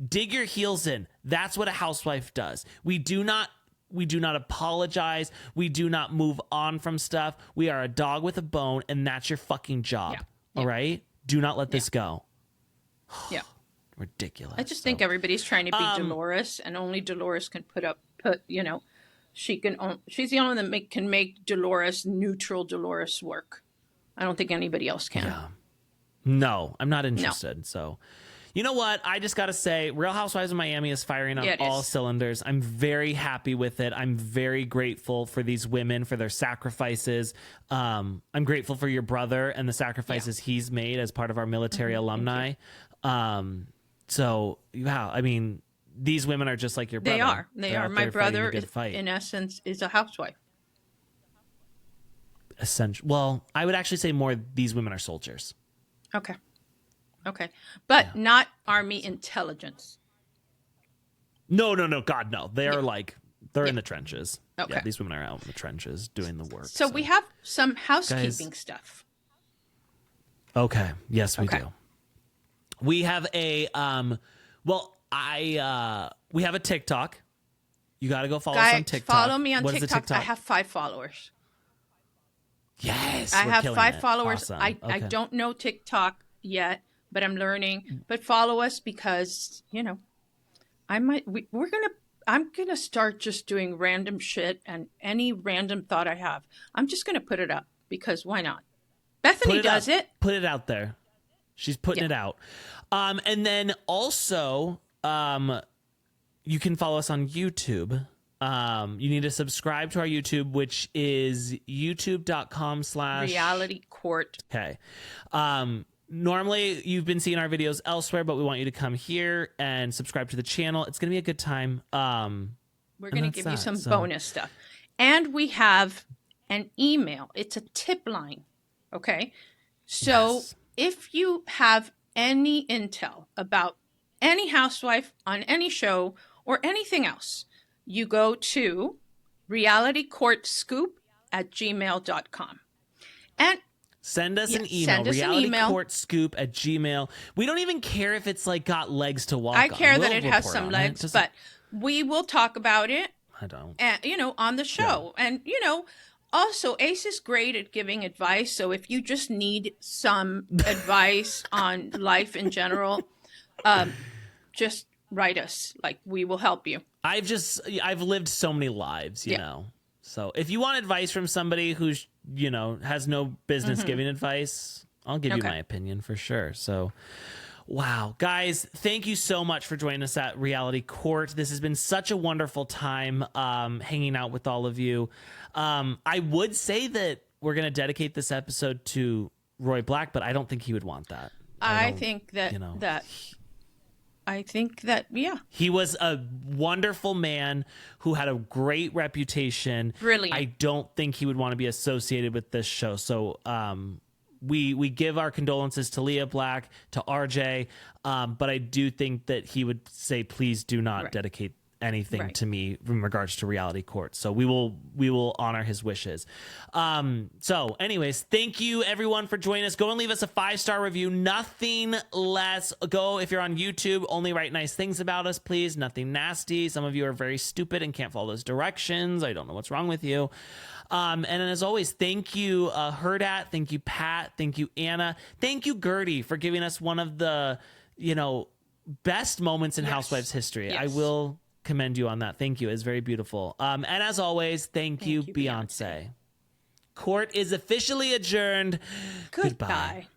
Speaker 2: dig your heels in. That's what a housewife does. We do not apologize. We do not move on from stuff. We are a dog with a bone, and that's your fucking job. Yeah. All right? Do not let this go.
Speaker 3: Yeah.
Speaker 2: Ridiculous.
Speaker 3: I just think everybody's trying to be Dolores, and only Dolores can she's the only one that can make neutral Dolores work. I don't think anybody else can.
Speaker 2: Yeah. No, I'm not interested. No. So, you know what? I just got to say, Real Housewives of Miami is firing on all cylinders. I'm very happy with it. I'm very grateful for these women, for their sacrifices. I'm grateful for your brother and the sacrifices he's made as part of our military alumni. So, wow, I mean, these women are just like your brother.
Speaker 3: They are. My brother, in essence, is a housewife.
Speaker 2: Well, I would actually say more these women are soldiers.
Speaker 3: Okay. But not Army intelligence.
Speaker 2: No. God, no. They are they're in the trenches.
Speaker 3: Okay.
Speaker 2: Yeah, these women are out in the trenches doing the work.
Speaker 3: So we have some housekeeping stuff.
Speaker 2: Okay. Yes, we do. We have a, we have a TikTok. You got to go follow us on TikTok.
Speaker 3: Follow me on TikTok. I have 5 followers.
Speaker 2: Yes.
Speaker 3: I have 5 followers. Awesome. I don't know TikTok yet, but I'm learning. But follow us because, I'm going to start just doing random shit, and any random thought I have, I'm just going to put it up because why not? Bethany does it.
Speaker 2: Put it out there. She's putting it out. And then also, you can follow us on YouTube. You need to subscribe to our YouTube, which is youtube.com/Reality
Speaker 3: Court.
Speaker 2: Okay. Normally you've been seeing our videos elsewhere, but we want you to come here and subscribe to the channel. It's going to be a good time.
Speaker 3: We're going to give you some bonus stuff. And we have an email. It's a tip line. Okay. So if you have any intel about any housewife on any show or anything else, you go to realitycourtscoop@gmail.com. And
Speaker 2: send us an email. realitycourtscoop@gmail. We don't even care if it's got legs to walk on.
Speaker 3: I care that it has some legs, but we will talk about it.
Speaker 2: I don't.
Speaker 3: On the show. Yeah. And, also, Ace is great at giving advice. So if you just need some advice on life in general, just write us. We will help you.
Speaker 2: I've lived so many lives, you know. So if you want advice from somebody who's, has no business giving advice, I'll give you my opinion for sure. So, wow. Guys, thank you so much for joining us at Reality Court. This has been such a wonderful time hanging out with all of you. I would say that we're going to dedicate this episode to Roy Black, but I don't think he would want that.
Speaker 3: I think that I think that,
Speaker 2: He was a wonderful man who had a great reputation.
Speaker 3: Brilliant.
Speaker 2: I don't think he would want to be associated with this show. So we give our condolences to Leah Black, to RJ, but I do think that he would say, please do not dedicate anything to me in regards to Reality Court. So we will honor his wishes. So anyways, thank you everyone for joining us. Go and leave us a 5-star review. Nothing less. Go, if you're on YouTube, only write nice things about us, please. Nothing nasty. Some of you are very stupid and can't follow those directions. I don't know what's wrong with you. And as always, thank you, Hurrdat. Thank you, Pat. Thank you, Anna. Thank you, Guerdy, for giving us one of the, best moments in Housewives history.
Speaker 3: Yes.
Speaker 2: I will commend you on that. Thank you. It's very beautiful. And as always, thank you, Beyonce. Court is officially adjourned.
Speaker 3: Goodbye.